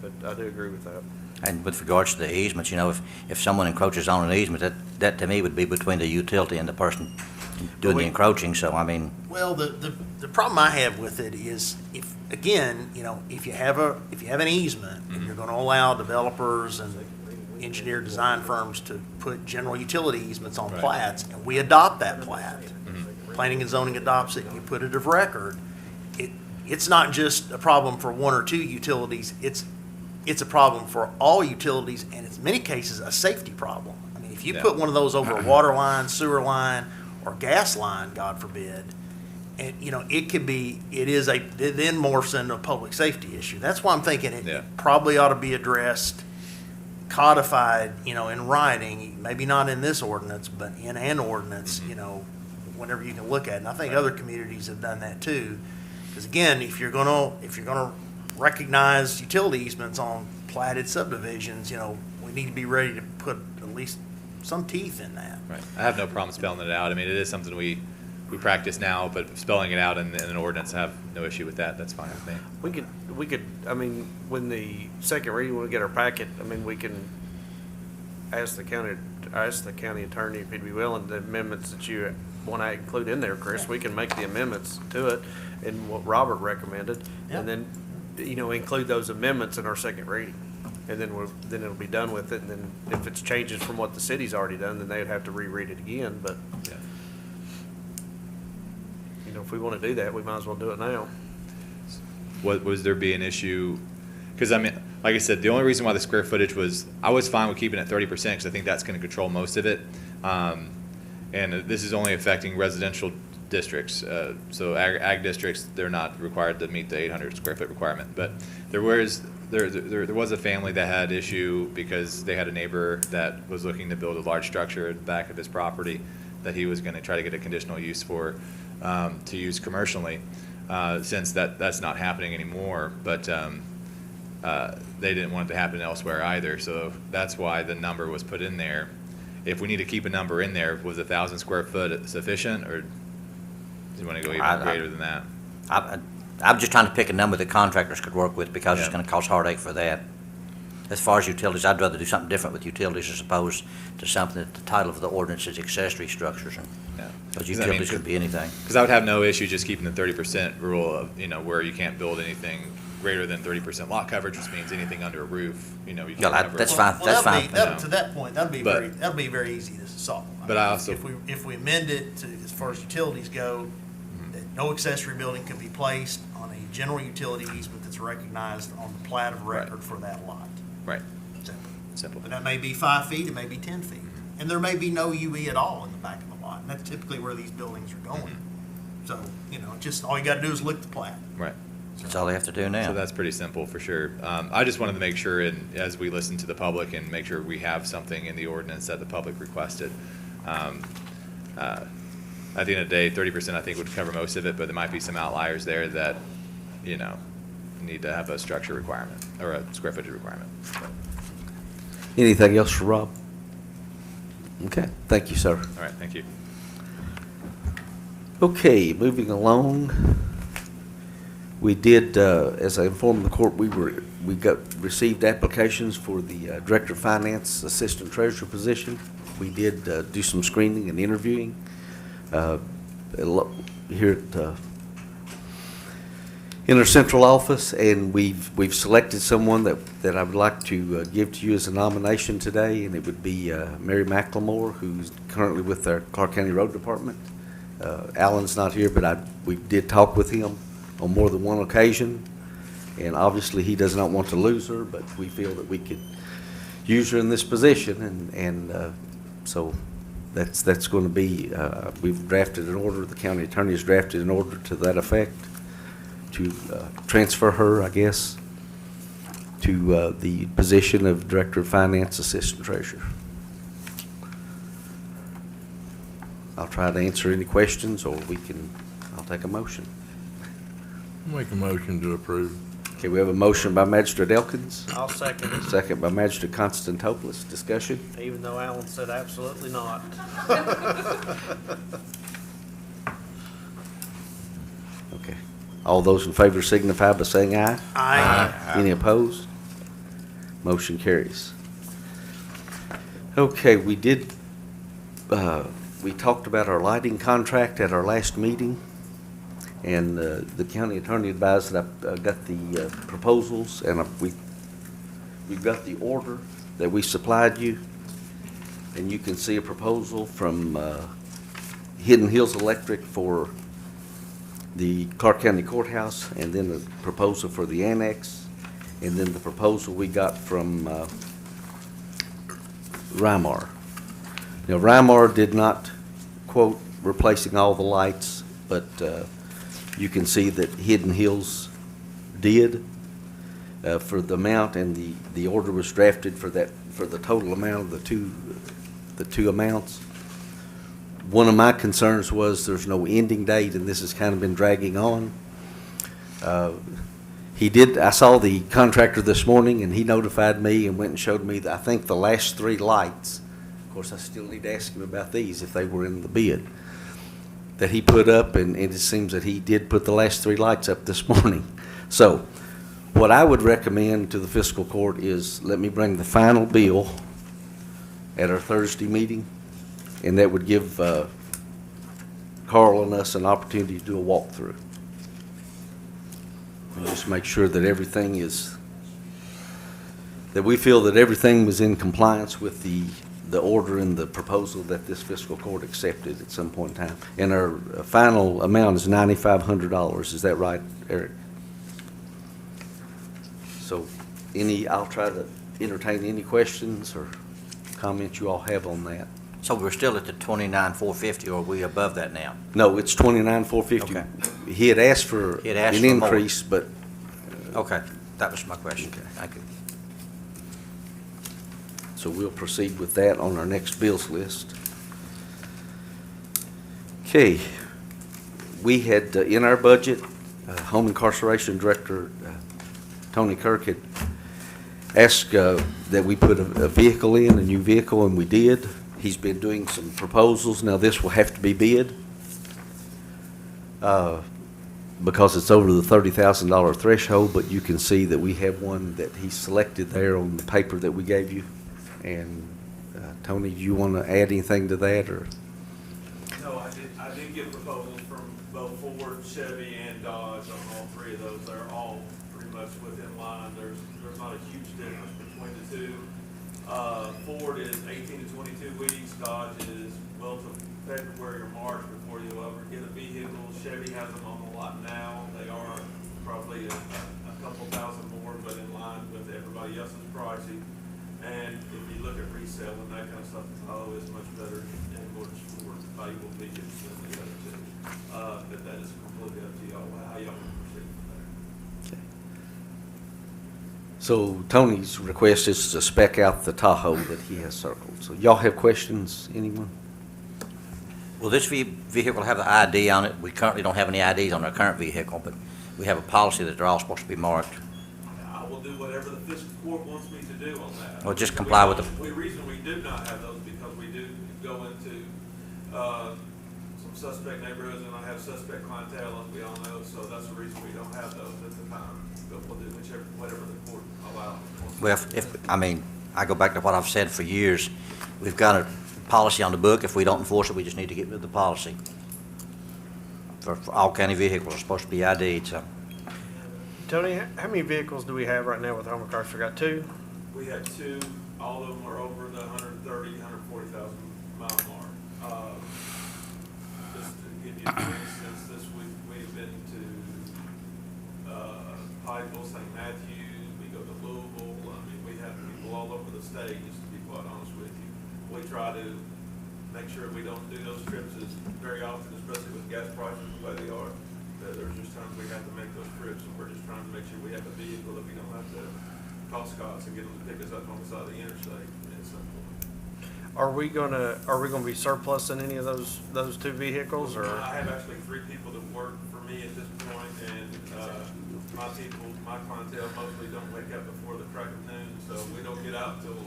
but I do agree with that. And with regards to the easements, you know, if someone encroaches on an easement, that to me would be between the utility and the person doing the encroaching, so I mean, Well, the problem I have with it is if, again, you know, if you have an easement and you're gonna allow developers and engineer design firms to put general utility easements on Right. plats, and we adopt that plat, planning and zoning adopts it, and you put it of record, it's not just a problem for one or two utilities, it's a problem for all utilities, and in many cases, a safety problem. I mean, if you Yeah. put one of those over a water line, sewer line, or gas line, God forbid, and, you know, it then morphs into a public safety issue. That's why I'm thinking Yeah. it probably ought to be addressed, codified, you know, in writing, maybe not in this ordinance, but in an ordinance, you know, whenever you can look at it. And I think other communities have done that too. Because again, if you're gonna recognize utility easements on platted subdivisions, you know, we need to be ready to put at least some teeth in that. Right. I have no problem spelling it out. I mean, it is something we practice now, but spelling it out in an ordinance, I have no issue with that. That's fine with me. We could, I mean, when the second reading, when we get our packet, I mean, we can ask the county attorney if he'd be willing, the amendments that you want to include in there, Chris, we can make the amendments to it and what Robert recommended. Yeah. And then, you know, include those amendments in our second reading. And then then it'll be done with it. And then if it's changes from what the city's already done, then they'd have to reread it again. But, Yeah. you know, if we want to do that, we might as well do it now. Was there be an issue? Because I mean, like I said, the only reason why the square footage I was fine with keeping it 30% because I think that's going to control most of it. And this is only affecting residential districts. So ag districts, they're not required to meet the 800 square foot requirement. But there was a family that had issue because they had a neighbor that was looking to build a large structure at the back of his property that he was going to try to get a conditional use for to use commercially. Since that's not happening anymore, but they didn't want it to happen elsewhere either. So that's why the number was put in there. If we need to keep a number in there, was 1,000 square foot sufficient, or do you want to go even greater than that? I'm just trying to pick a number that contractors could work with because it's Yeah. gonna cause heartache for that. As far as utilities, I'd rather do something different with utilities as opposed to something that the title of the ordinance is accessory structures, and, Yeah. because 'Cause I mean, utilities could be anything. Because I would have no issue just keeping the 30% rule of, where you can't build anything greater than 30% lot coverage, which means anything under a roof, you can't Yeah, have a that's roof. fine. Well, that'd be- No. To that point, that'd be But- very easy to solve. But I also- If we amend it to, as far as utilities go, that no accessory building can be placed on a general utility easement that's recognized on the plat of record for that lot. Right, Simple. simple. And that may be 5 feet, it may be 10 feet. And there may be no UE at all in the back of the lot, and that's typically where these buildings are going. So, just, all you gotta do is look at the plat. Right. That's all they have to do now. So that's pretty simple for sure. I just wanted to make sure, and as we listen to the public and make sure we have something in the ordinance that the public requested. At the end of the day, 30% I think would cover most of it, but there might be some outliers there that, need to have a structure requirement or a square footage requirement. Anything else for Rob? Okay, thank you, sir. All right, thank you. Okay, moving along. We did, as I informed the court, we received applications for the Director of Finance Assistant Treasurer position. We did do some screening and interviewing here at in our central office, and we've selected someone that I would like to give to you as a nomination today, and it would be Mary McLemore, who's currently with our Clark County Road Department. Alan's not here, but we did talk with him on more than one occasion, and obviously he does not want to lose her, but we feel that we could use her in this position, and so that's going to be, we've drafted an order, the county attorney has drafted an order to that effect to transfer her, I guess, to the position of Director of Finance Assistant Treasurer. I'll try to answer any questions, or I'll take a motion. Make a motion to approve. Okay, we have a motion by Magistrate Elkins, I'll second it, second by Magistrate Constantopoulos. Discussion? even though Alan said absolutely not. Okay. All those in favor signify by saying aye. Aye. Any opposed? Motion carries. Okay, we talked about our lighting contract at our last meeting, and the county attorney advised that I got the proposals, and we've got the order that we supplied you, and you can see a proposal from Hidden Hills Electric for the Clark County Courthouse, and then the proposal for the annex, and then the proposal we got from Rymar. Now, Rymar did not quote replacing all the lights, but you can see that Hidden Hills did for the amount, and the order was drafted for the total amount of the two amounts. One of my concerns was there's no ending date, and this has kind of been dragging on. I saw the contractor this morning, and he notified me and went and showed me, I think, the last 3 lights. Of course, I still need to ask him about these, if they were in the bid, that he put up, and it seems that he did put the last 3 lights up this morning. So what I would recommend to the fiscal court is let me bring the final bill at our Thursday meeting, and that would give Carl and us an opportunity to do a walkthrough. And just make sure that everything that we feel that everything was in compliance with the order and the proposal that this fiscal court accepted at some point in time. And our final amount is $9,500. Is that right, Eric? So I'll try to entertain any questions or comments you all have on that. So we're still at the 29,450, or are we above that now? No, it's $29,450. Okay. He had asked for He had asked an for more. increase, but Okay, that was my question. Okay. Thank you. so we'll proceed with that on our next bills list. Okay, we had in our budget, Home Incarceration Director Tony Kirk had asked that we put a vehicle in, a new vehicle, and we did. He's been doing some proposals. Now, this will have to be bid. because it's over the $30,000 threshold, but you can see that we have one that he selected there on the paper that we gave you. And Tony, do you want to add anything to that, or? No, I did get proposals from both Ford, Chevy, and Dodge on all three of those. They're all pretty much within line. There's not a huge difference between the two. Ford is 18 to 22 weeks. Dodge is well to February or March before you'll ever get a vehicle. Chevy has them on the lot now. They are probably a couple thousand more, but in line with everybody else's pricing. And if you look at resale and that kind of stuff, Tahoe is much better and more valuable vehicles than the other two. But that is completely up to y'all, how y'all want to proceed from there. So Tony's request is to spec out the Tahoe that he has circled. So y'all have questions, anyone? Will this vehicle have the ID on it? We currently don't have any IDs on our current vehicle, but we have a policy that they're all supposed to be marked. I will do whatever the fiscal court wants me to do on that. Well, just comply with the- The reason we do not have those because we do go into some suspect neighborhoods and I have suspect clientele, as we all know, so that's the reason we don't have those at the time. But we'll do whatever the court allows. Well, I go back to what I've said for years. We've got a policy on the book. If we don't enforce it, we just need to get rid of the policy. For all county vehicles are supposed to be ID'd, so. Tony, how many vehicles do we have right now with Homer Cars? We got two? We have two, all of them are over the 130,000, 140,000 mile mark. Just to give you an instance, this week we've been to Pikeville, St. Matthews, we go to Louisville. I mean, we have people all over the state, just to be quite honest with you. We try to make sure we don't do those trips as very often, especially with gas prices the way they are. There's just times we have to make those trips, and we're just trying to make sure we have a vehicle that we don't have to call Scott's and get them to pick us up on the side of the interstate at some point. Are we gonna be surplusing any of those two vehicles, or? I have actually 3 people that work for me at this point, and my clientele mostly don't wake up before the crack of noon, so we don't get out till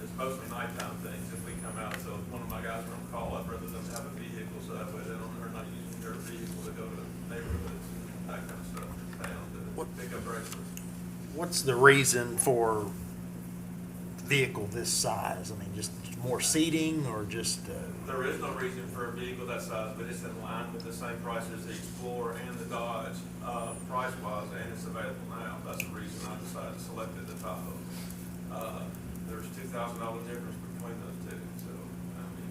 it's mostly nighttime things if we come out. So if one of my guys are on call, I'd rather them have a vehicle so that way they're not using their vehicle to go to neighborhoods and that kind of stuff in town to pick up regulars. What's the reason for vehicle this size? I mean, just more seating or just? There is no reason for a vehicle that size, but it's in line with the same price as the Explorer and the Dodge, price-wise, and it's available now. That's the reason I decided to select the Tahoe. There's $2,000 difference between those two, so, I mean,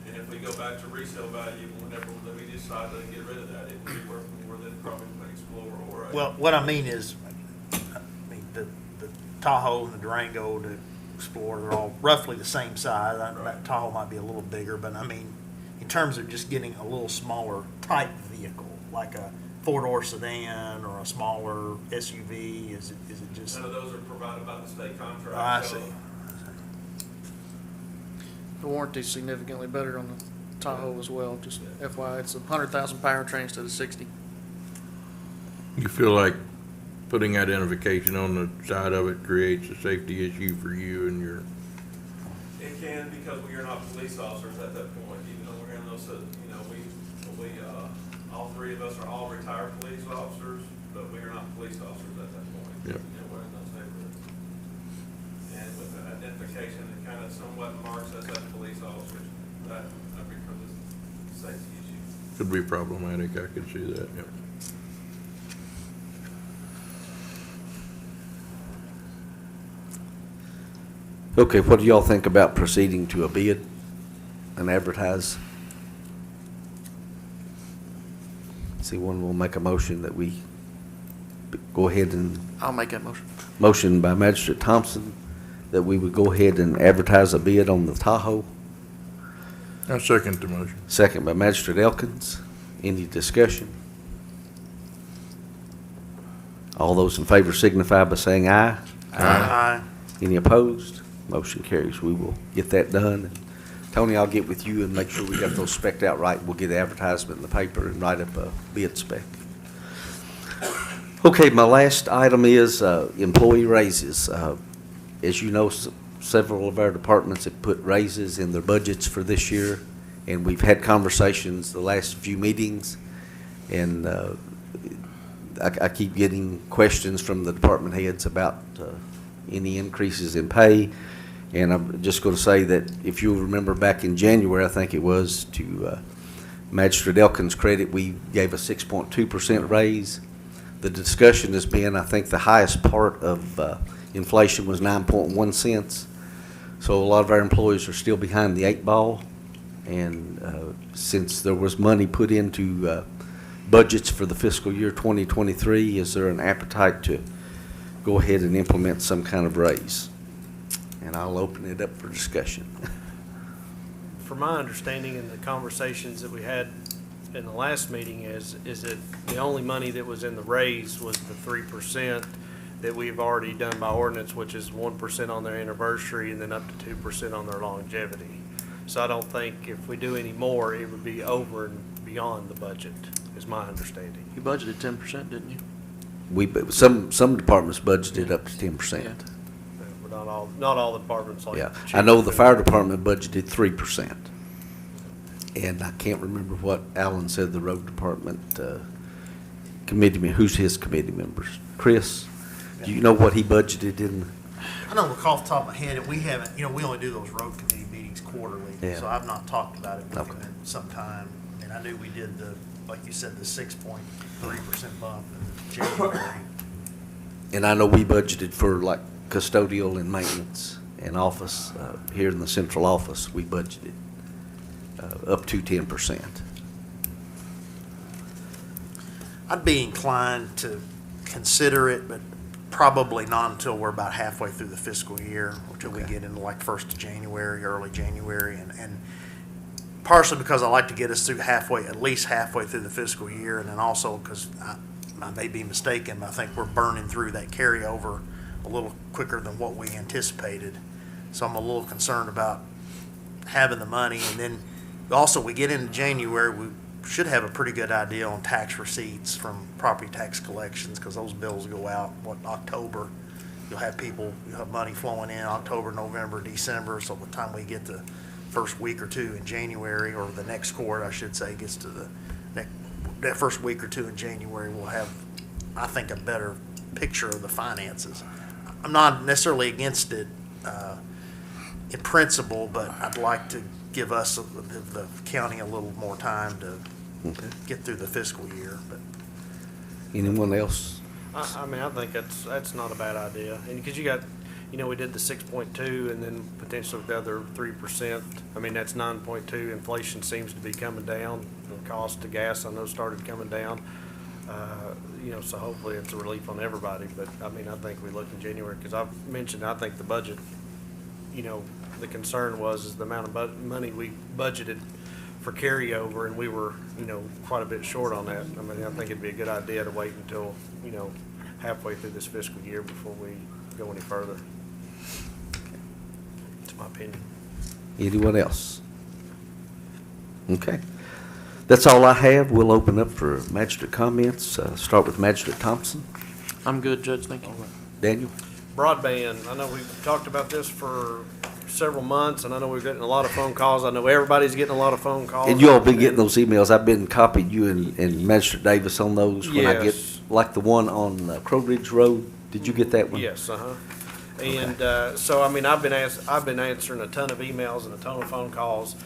and if we go back to resale value, whenever we decide to get rid of that, it would be worth more than probably an Explorer or a. Well, what I mean is, the Tahoe and the Durango, the Explorer, they're all roughly the same size. That Tahoe might be a little bigger, but I mean, in terms of just getting a little smaller type vehicle, like a four-door sedan or a smaller SUV, is it just? None of those are provided by the state contract. I so- see. The warranty's significantly better on the Tahoe as well, just FYI, it's 100,000 powertrain instead of 60. You feel like putting identification on the side of it creates a safety issue for you and your, It can, because we are not police officers at that point, even though we're in those, all 3 of us are all retired police officers, but we are not police officers at that point. Yep. We're in those neighborhoods. And with the identification, it kind of somewhat marks us as police officers, that becomes a safety issue. could be problematic, I could see that, yeah. Okay, what do y'all think about proceeding to a bid and advertise? See, one will make a motion that we go ahead and, I'll make that motion. motion by Magistrate Thompson, that we would go ahead and advertise a bid on the Tahoe. I second the motion. Second by Magistrate Elkins. Any discussion? All those in favor signify by saying aye. Aye. Any opposed? Motion carries. We will get that done. Tony, I'll get with you and make sure we got those spec'd out right. We'll get the advertisement in the paper and write up a bid spec. Okay, my last item is employee raises. As you know, several of our departments have put raises in their budgets for this year, and we've had conversations the last few meetings, And I keep getting questions from the department heads about any increases in pay. And I'm just going to say that if you'll remember back in January, I think it was, to Magistrate Elkins' credit, we gave a 6.2% raise. The discussion has been, I think the highest part of inflation was 9.1 cents. So a lot of our employees are still behind the 8 ball. And since there was money put into budgets for the fiscal year 2023, is there an appetite to go ahead and implement some kind of raise? And I'll open it up for discussion. From my understanding in the conversations that we had in the last meeting is that the only money that was in the raise was the 3% that we've already done by ordinance, which is 1% on their anniversary and then up to 2% on their longevity. So I don't think if we do any more, it would be over and beyond the budget, is my understanding. You budgeted 10%, didn't you? Some departments budgeted up to 10%. Yeah. But not all the departments like. Yeah, I know the fire department budgeted 3%. And I can't remember what Alan said, the road department who's his committee members? Chris, do you know what he budgeted in? I don't recall off the top of my head, and we haven't, we only do those road committee meetings quarterly, Yeah. so I've not talked about it with Okay. him in some time. And I knew we did like you said, the 6.3% bump in January. And I know we budgeted for like custodial and maintenance and office, here in the central office, we budgeted up to 10%. I'd be inclined to consider it, but probably not until we're about halfway through the fiscal year, until we Okay. get into like 1st of January, early January, and partially because I like to get us through at least halfway through the fiscal year, and then also because I may be mistaken, but I think we're burning through that carryover a little quicker than what we anticipated. So I'm a little concerned about having the money, and then also we get into January, we should have a pretty good idea on tax receipts from property tax collections, because those bills go out, October. You'll have money flowing in October, November, December, so by the time we get the first week or two in January, or the next court, I should say, gets to that first week or two in January, we'll have, I think, a better picture of the finances. I'm not necessarily against it in principle, but I'd like to give us, the county, a little more time to get through the fiscal year. But Anyone else? I mean, I think that's not a bad idea. And because you got, we did the 6.2 and then potentially the other 3%. I mean, that's 9.2. Inflation seems to be coming down. The cost of gas, I know, started coming down. So hopefully it's a relief on everybody. But I mean, I think we look in January, because I've mentioned, I think the budget, the concern is the amount of money we budgeted for carryover, and we were, quite a bit short on that. I mean, I think it'd be a good idea to wait until, halfway through this fiscal year before we go any further. It's my opinion. Anyone else? Okay. That's all I have. We'll open up for magistrate comments. Start with Magistrate Thompson. I'm good, Judge, thank you. Daniel? Broadband, I know we've talked about this for several months, and I know we're getting a lot of phone calls. I know everybody's getting a lot of phone calls. And you all been getting those emails. I've been copying you and Magistrate Davis on those. When I get, Yes. like the one on Crow Ridge Road. Did you get that one? Yes, And so, I mean, I've been answering a ton of emails and a ton of phone calls,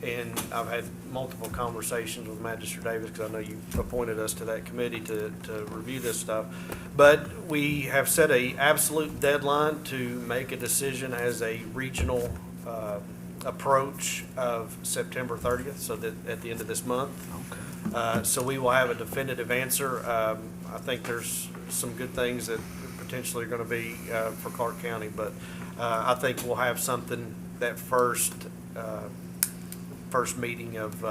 and I've had multiple conversations with Magistrate Davis, because I know you appointed us to that committee to review this stuff. But we have set a absolute deadline to make a decision as a regional approach of September 30th, so that at the end of this month. Okay. So we will have a definitive answer. I think there's some good things that potentially are going to be for Clark County, but I think we'll have something that first meeting of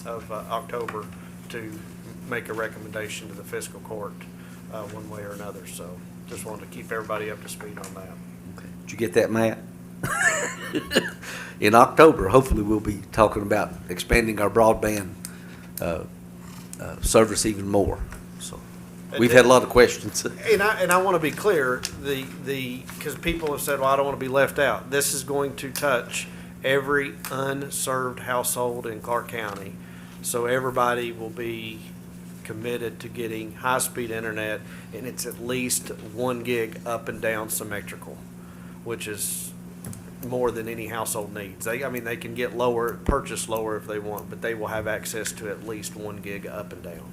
October to make a recommendation to the fiscal court one way or another. So just wanted to keep everybody up to speed on that. Okay. Did you get that, Matt? In October, hopefully we'll be talking about expanding our broadband service even more. So we've had a lot of questions. And I want to be clear, because people have said, well, I don't want to be left out. This is going to touch every unserved household in Clark County. So everybody will be committed to getting high-speed internet, and it's at least 1 gig up and down symmetrical, which is more than any household needs. They can get lower, purchase lower if they want, but they will have access to at least 1 gig up and down.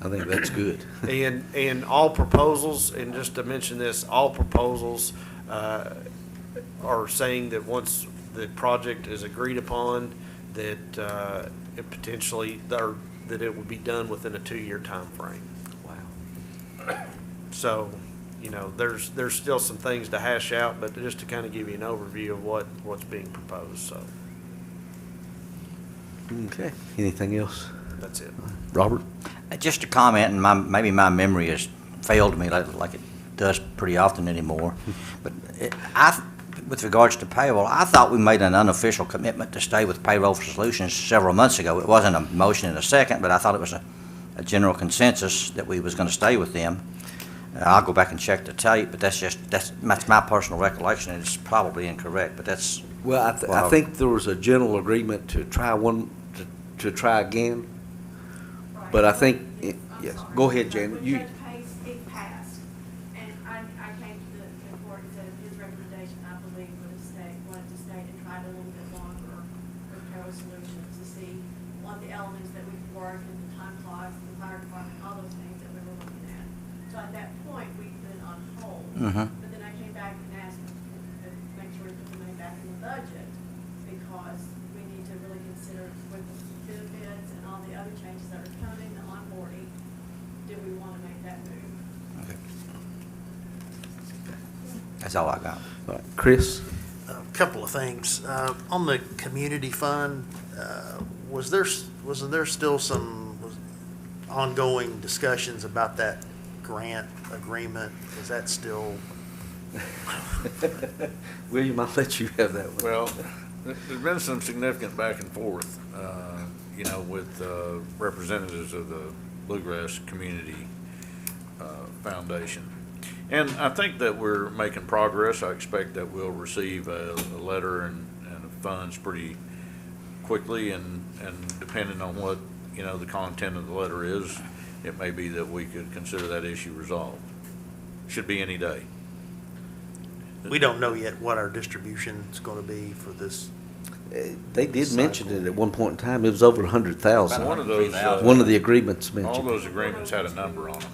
I think that's good. And all proposals, and just to mention this, all proposals are saying that once the project is agreed upon, that it potentially, or that it would be done within a 2-year time frame. Wow. So, there's still some things to hash out, but just to kind of give you an overview of what's being proposed, so Okay. Anything else? that's it. Robert? Just a comment, and maybe my memory has failed me like it does pretty often anymore. But with regards to payroll, I thought we made an unofficial commitment to stay with Payroll for Solutions several months ago. It wasn't a motion in a second, but I thought it was a general consensus that we was going to stay with them. I'll go back and check the tape, but that's my personal recollection, and it's probably incorrect, but that's. Well, I think there was a general agreement to try to try again. But I think, yes, go ahead, Janet. When Judge Pace, it passed, and I came to the court and said his recommendation, I believe, wanted to stay and try it a little bit longer with Payroll Solutions to see what the elements that we could work and the time clocks, the fire department, all those things that we were looking at. So at that point, we put it on hold. But then I came back and asked to make sure we put the money back in the budget, because we need to really consider with the benefits and all the other changes that are coming, the onboarding, do we want to make that move? Okay. That's all I got. All right. Chris? A couple of things. On the community fund, wasn't there still some ongoing discussions about that grant agreement? Is that still? William, I'll let you have that one. Well, there's been some significant back and forth, with representatives of the Bluegrass Community Foundation. And I think that we're making progress. I expect that we'll receive a letter and funds pretty quickly, and depending on what, the content of the letter is, it may be that we could consider that issue resolved. Should be any day. We don't know yet what our distribution is going to be for this. They did mention it at one point in time. It was over 100,000. One of those, One of the agreements all mentioned. those agreements had a number on them.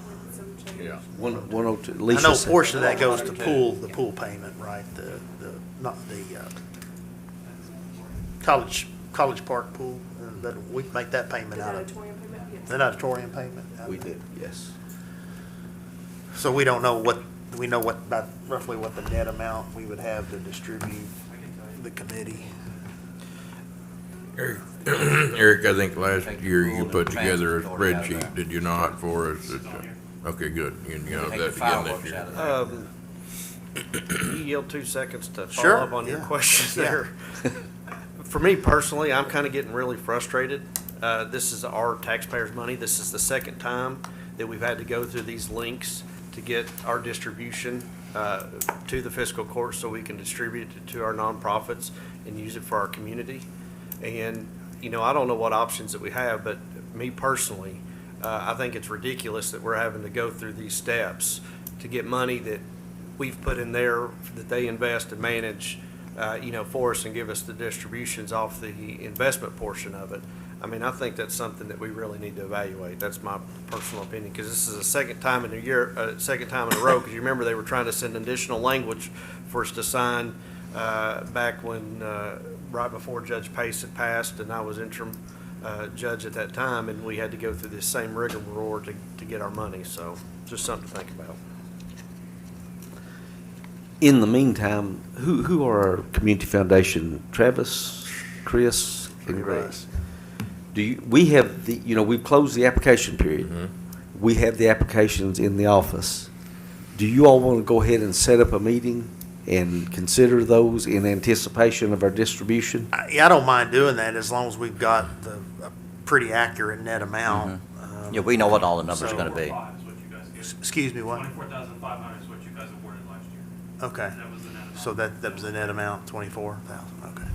Yeah. 102. I Lisa know a said- portion of that goes to the pool payment, right? Not the College Park pool, that we make that payment out of. An auditorium payment? We did, yes. So we don't know about roughly what the net amount we would have to distribute the committee. Eric, I think last year you put together a Transport out of spreadsheet, that. did you not, for us? Okay, good. You have Take that the again fireworks this year. out of there. You yield 2 seconds to Sure, follow up on your yeah. questions Yeah. there. For me personally, I'm kind of getting really frustrated. This is our taxpayers' money. This is the second time that we've had to go through these links to get our distribution to the fiscal court so we can distribute it to our nonprofits and use it for our community. And, I don't know what options that we have, but me personally, I think it's ridiculous that we're having to go through these steps to get money that we've put in there, that they invest and manage, for us and give us the distributions off the investment portion of it. I think that's something that we really need to evaluate. That's my personal opinion, because this is the second time in a row, because you remember they were trying to send additional language for us to sign back when, right before Judge Pace had passed, and I was interim judge at that time, and we had to go through this same rigmarole to get our money, so just something to think about. In the meantime, who are our community foundation? Travis, Chris, and Grace? We have we've closed the application period. Mm-hmm. We have the applications in the office. Do you all want to go ahead and set up a meeting and consider those in anticipation of our distribution? I don't mind doing that as long as we've got a pretty accurate net amount. Yeah, we know what all the numbers are So- going to be. Is what you guys gave. Excuse me, what? 24,500 is what you guys awarded last year. Okay. That was the net amount. So that was the net amount, 24,000, okay.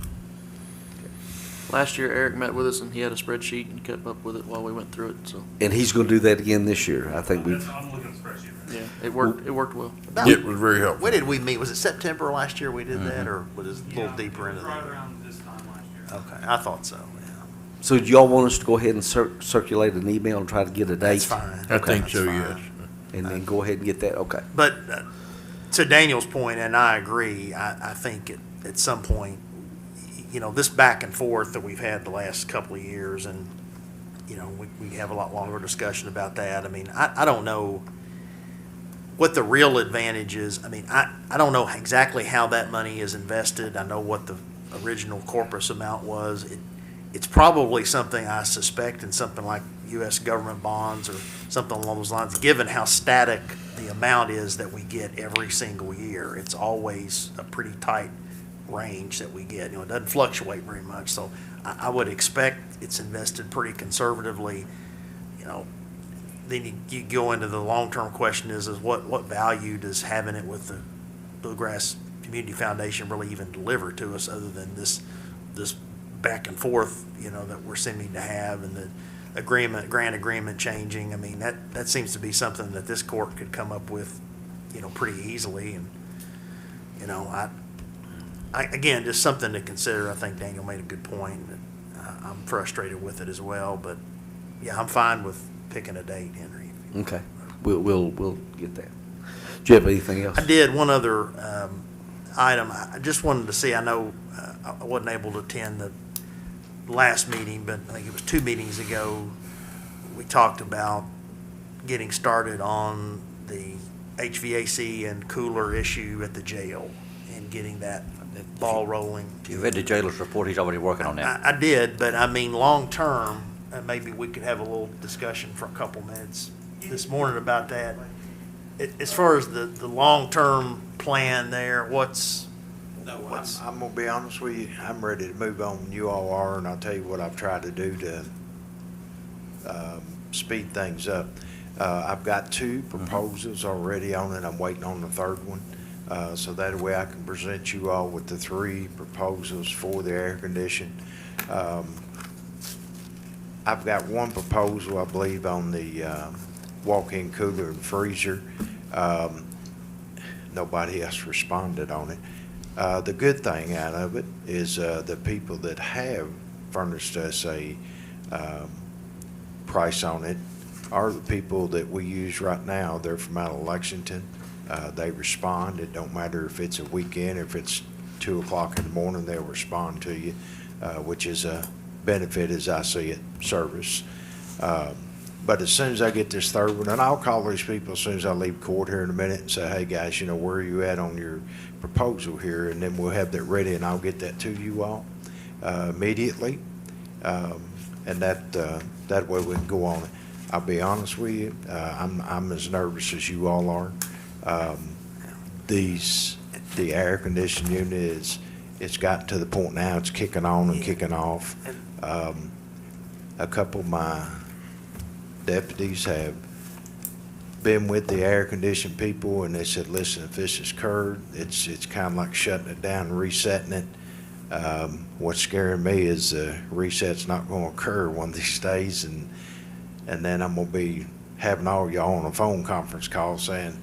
Last year, Eric met with us and he had a spreadsheet and kept up with it while we went through it, so, And he's gonna do that again this year. I think we've, I'm looking at the spreadsheet. yeah, it worked well. It was very helpful. When did we meet? Was it September last year we did that, or was it a little deeper into Right that? around this time last year. Okay, I thought so, yeah. so do y'all want us to go ahead and circulate an email and try to get a date? That's fine. I think That's so, fine. yes. And then go ahead and get that, okay. But to Daniel's point, and I agree, I think at some point, you know, this back and forth that we've had the last couple of years, and, you know, we have a lot longer discussion about that. I mean, I don't know what the real advantage is. I mean, I don't know exactly how that money is invested. I know what the original corpus amount was. It's probably something, I suspect, in something like U.S. government bonds or something along those lines, given how static the amount is that we get every single year. It's always a pretty tight range that we get. You know, it doesn't fluctuate very much, so I would expect it's invested pretty conservatively. You know, then you go into the long-term question is what value does having it with the Bluegrass Community Foundation really even deliver to us, other than this back and forth, you know, that we're seeming to have, and the grant agreement changing. I mean, that seems to be something that this court could come up with, you know, pretty easily. And, you know, I again, just something to consider. I think Daniel made a good point. I'm frustrated with it as well, but yeah, I'm fine with picking a date, Henry. Okay, we'll get that. Do you have anything else? I did one other item. I just wanted to see, I know I wasn't able to attend the last meeting, but I think it was 2 meetings ago, we talked about getting started on the HVAC and cooler issue at the jail and getting that ball rolling. If you read the jailer's report, he's already working on that. I did, but I mean, long-term, maybe we could have a little discussion for a couple minutes this morning about that. As far as the long-term plan there, what's I'm gonna be honest with you, I'm ready to move on when you all are, and I'll tell you what I've tried to do to speed things up. I've got 2 proposals already on it, I'm waiting on the 3rd one. So that way I can present you all with the 3 proposals for the air condition. I've got 1 proposal, I believe, on the walk-in cooler and freezer. Nobody else responded on it. The good thing out of it is the people that have furnished us a price on it are the people that we use right now. They're from out of Lexington. They respond. It don't matter if it's a weekend, if it's 2 o'clock in the morning, they'll respond to you, which is a benefit, as I see it, service. But as soon as I get this 3rd one, and I'll call these people as soon as I leave court here in a minute and say, hey, guys, you know, where are you at on your proposal here? And then we'll have that ready, and I'll get that to you all immediately. And that way we can go on it. I'll be honest with you, I'm as nervous as you all are. The air conditioning unit it's gotten to the point now it's kicking on and kicking off. A couple of my deputies have been with the air conditioning people, and they said, listen, if this is occurred, it's kind of like shutting it down and resetting it. What's scaring me is the reset's not going to occur one of these days, and then I'm going to be having all y'all on a phone conference call saying,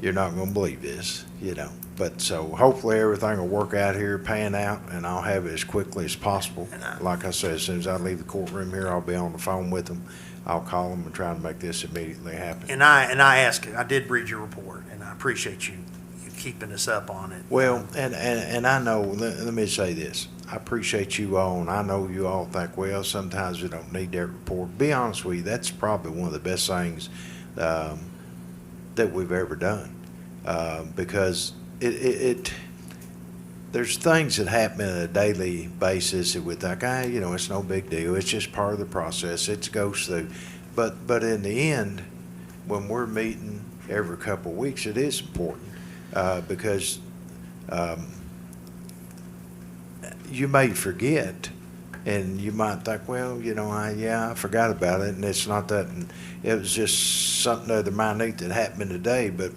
you're not going to believe this, you know. But so hopefully everything will work out here, pan out, and I'll have it as quickly as possible. Like I said, as soon as I leave the courtroom here, I'll be on the phone with them. I'll call them and try to make this immediately happen. And I did read your report, and I appreciate you keeping us up on it. Well, and I know, let me say this. I appreciate you all, and I know you all think, well, sometimes we don't need that report. Be honest with you, that's probably one of the best things that we've ever done, because there's things that happen on a daily basis that we think, you know, it's no big deal. It's just part of the process. It goes through. But in the end, when we're meeting every couple of weeks, it is important because you may forget, and you might think, well, you know, I forgot about it, and it's not that. And it was just something other minute that happened today, but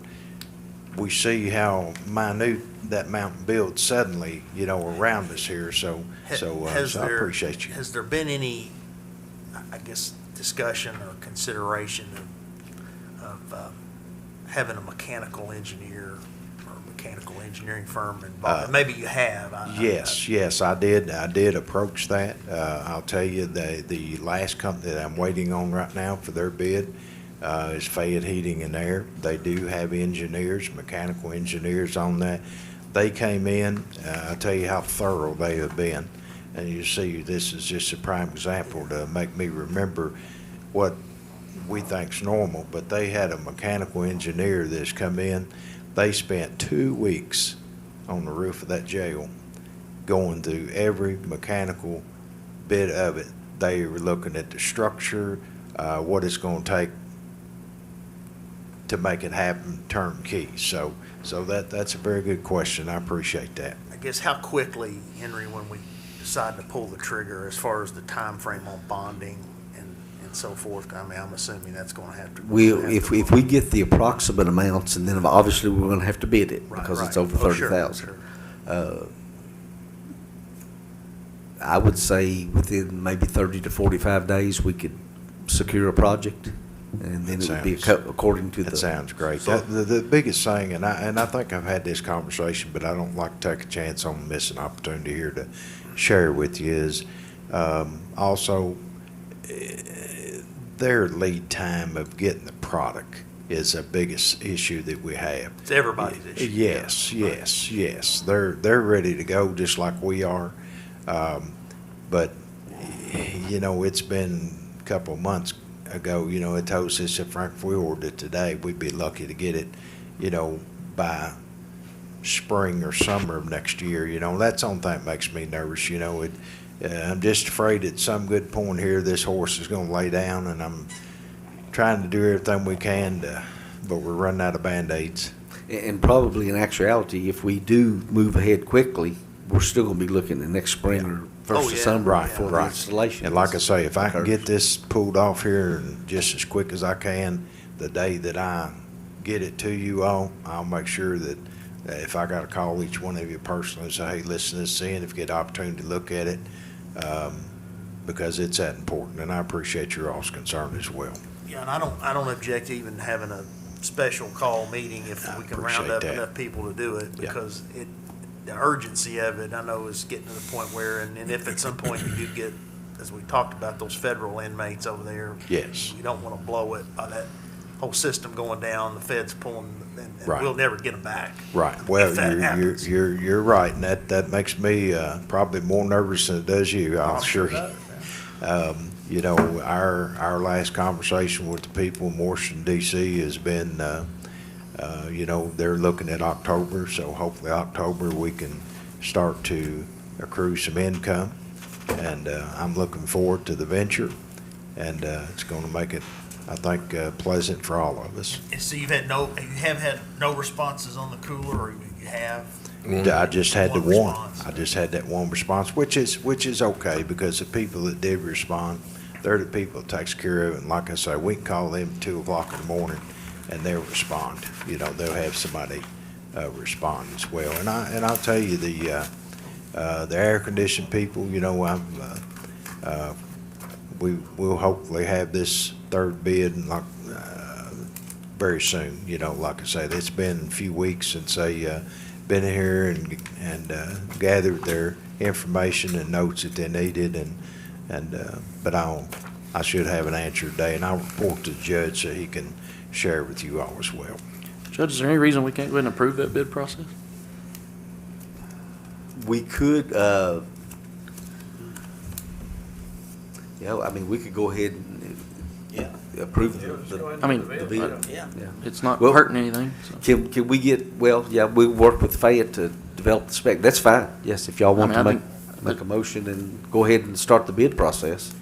we see how minute that mountain build suddenly, around us here, so I appreciate you. Has there been any, I guess, discussion or consideration of having a mechanical engineer or mechanical engineering firm involved? Maybe you have. Yes, I did approach that. I'll tell you, the last company that I'm waiting on right now for their bid is Fayette Heating and Air. They do have engineers, mechanical engineers on that. They came in, I'll tell you how thorough they have been. And you see, this is just a prime example to make me remember what we think's normal, but they had a mechanical engineer that's come in. They spent 2 weeks on the roof of that jail going through every mechanical bit of it. They were looking at the structure, what it's going to take to make it happen turnkey. So that's a very good question. I appreciate that. I guess how quickly, Henry, when we decide to pull the trigger as far as the time frame on bonding and so forth? I mean, I'm assuming that's going to have to. If we get the approximate amounts, and then obviously we're going to have to bid it because it's over Sure. 30,000. I would say within maybe 30 to 45 days, we could secure a project, and then it would be according to the. That sounds great. The biggest thing, and I think I've had this conversation, but I don't like to take a chance on missing opportunity here to share with you, is also their lead time of getting the product is the biggest issue that we have. It's everybody's issue. Yes. They're ready to go just like we are. But it's been a couple of months ago, it told us that Frank, if we ordered it today, we'd be lucky to get it, by spring or summer of next year. That's the only thing that makes me nervous. I'm just afraid at some good point here, this horse is going to lay down, and I'm trying to do everything we can but we're running out of Band-Aids. And probably in actuality, if we do move ahead quickly, we're still going to be looking at next spring or first of summer for the installation. And like I say, if I can get this pulled off here and just as quick as I can, the day that I get it to you all, I'll make sure that if I got to call each one of you personally and say, hey, listen to this in, if you get an opportunity to look at it, because it's that important, and I appreciate your all's concern as well. Yeah, and I don't object to even having a special call meeting if we can round up enough people to do it, because the urgency of it, I know, is getting to the point where, and if at some point you do get, as we talked about, those federal inmates over there. Yes. You don't want to blow it by that whole system going down, the feds pulling, and Right. we'll never get them back. Right. Well, If that happens. you're right, and that makes me probably more nervous than it does you. I'll assure you. Our last conversation with the people in Washington D.C. has been, they're looking at October, so hopefully October we can start to accrue some income, and I'm looking forward to the venture, and it's going to make it, I think, pleasant for all of us. And so you have had no responses on the cooler, or you have? I just had One the one. response. I just had that one response, which is okay, because the people that did respond, they're the people that takes care of it. And like I say, we can call them 2 o'clock in the morning, and they'll respond. They'll have somebody respond as well. And I'll tell you, the air conditioned people, we'll hopefully have this third bid very soon. Like I said, it's been a few weeks since they been in here and gathered their information and notes that they needed, but I should have an answer today, and I'll report to the judge so he can share with you all as well. Judge, is there any reason we can't go ahead and approve that bid process? We could, we could go ahead and approve I mean, the bid. it's not Well, hurting anything, so. Can we get, we work with Fayette to develop the spec. That's fine. Yes, if y'all want I to mean, make a motion and go ahead and start the bid process.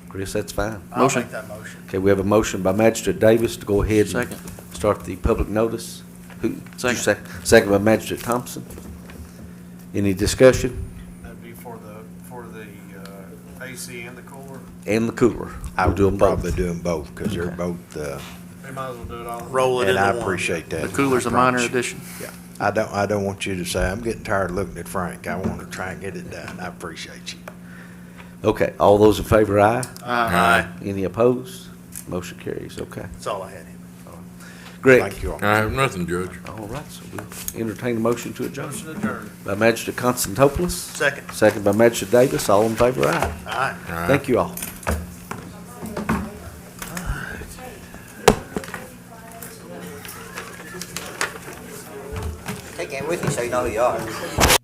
Chris, that's fine. I'll Motion. make that motion. Okay, we have a motion by Magistrate Davis to go ahead and Second. start the public notice. Who? Second. Second by Magistrate Thompson. Any discussion? That'd be for the AC and the cooler. And the cooler. I We'll do will them both. probably do them both, because they're Okay. both, We might as well do it all. Roll it and into I one. appreciate that. The cooler's a I minor promise you. addition. Yeah, I don't want you to say, I'm getting tired of looking at Frank. I want to try and get it done. I appreciate you. Okay, all those in favor, aye? Aye. Any opposed? Motion carries, okay. That's all I had. Greg? Thank you all. I have nothing, Judge. All right, so we'll entertain a motion to adjourn. Motion adjourned. By Magistrate Constantopoulos, Second. second by Magistrate Davis, all in favor, aye? All right. Aye. Thank you all. Take it with you so you know who you are.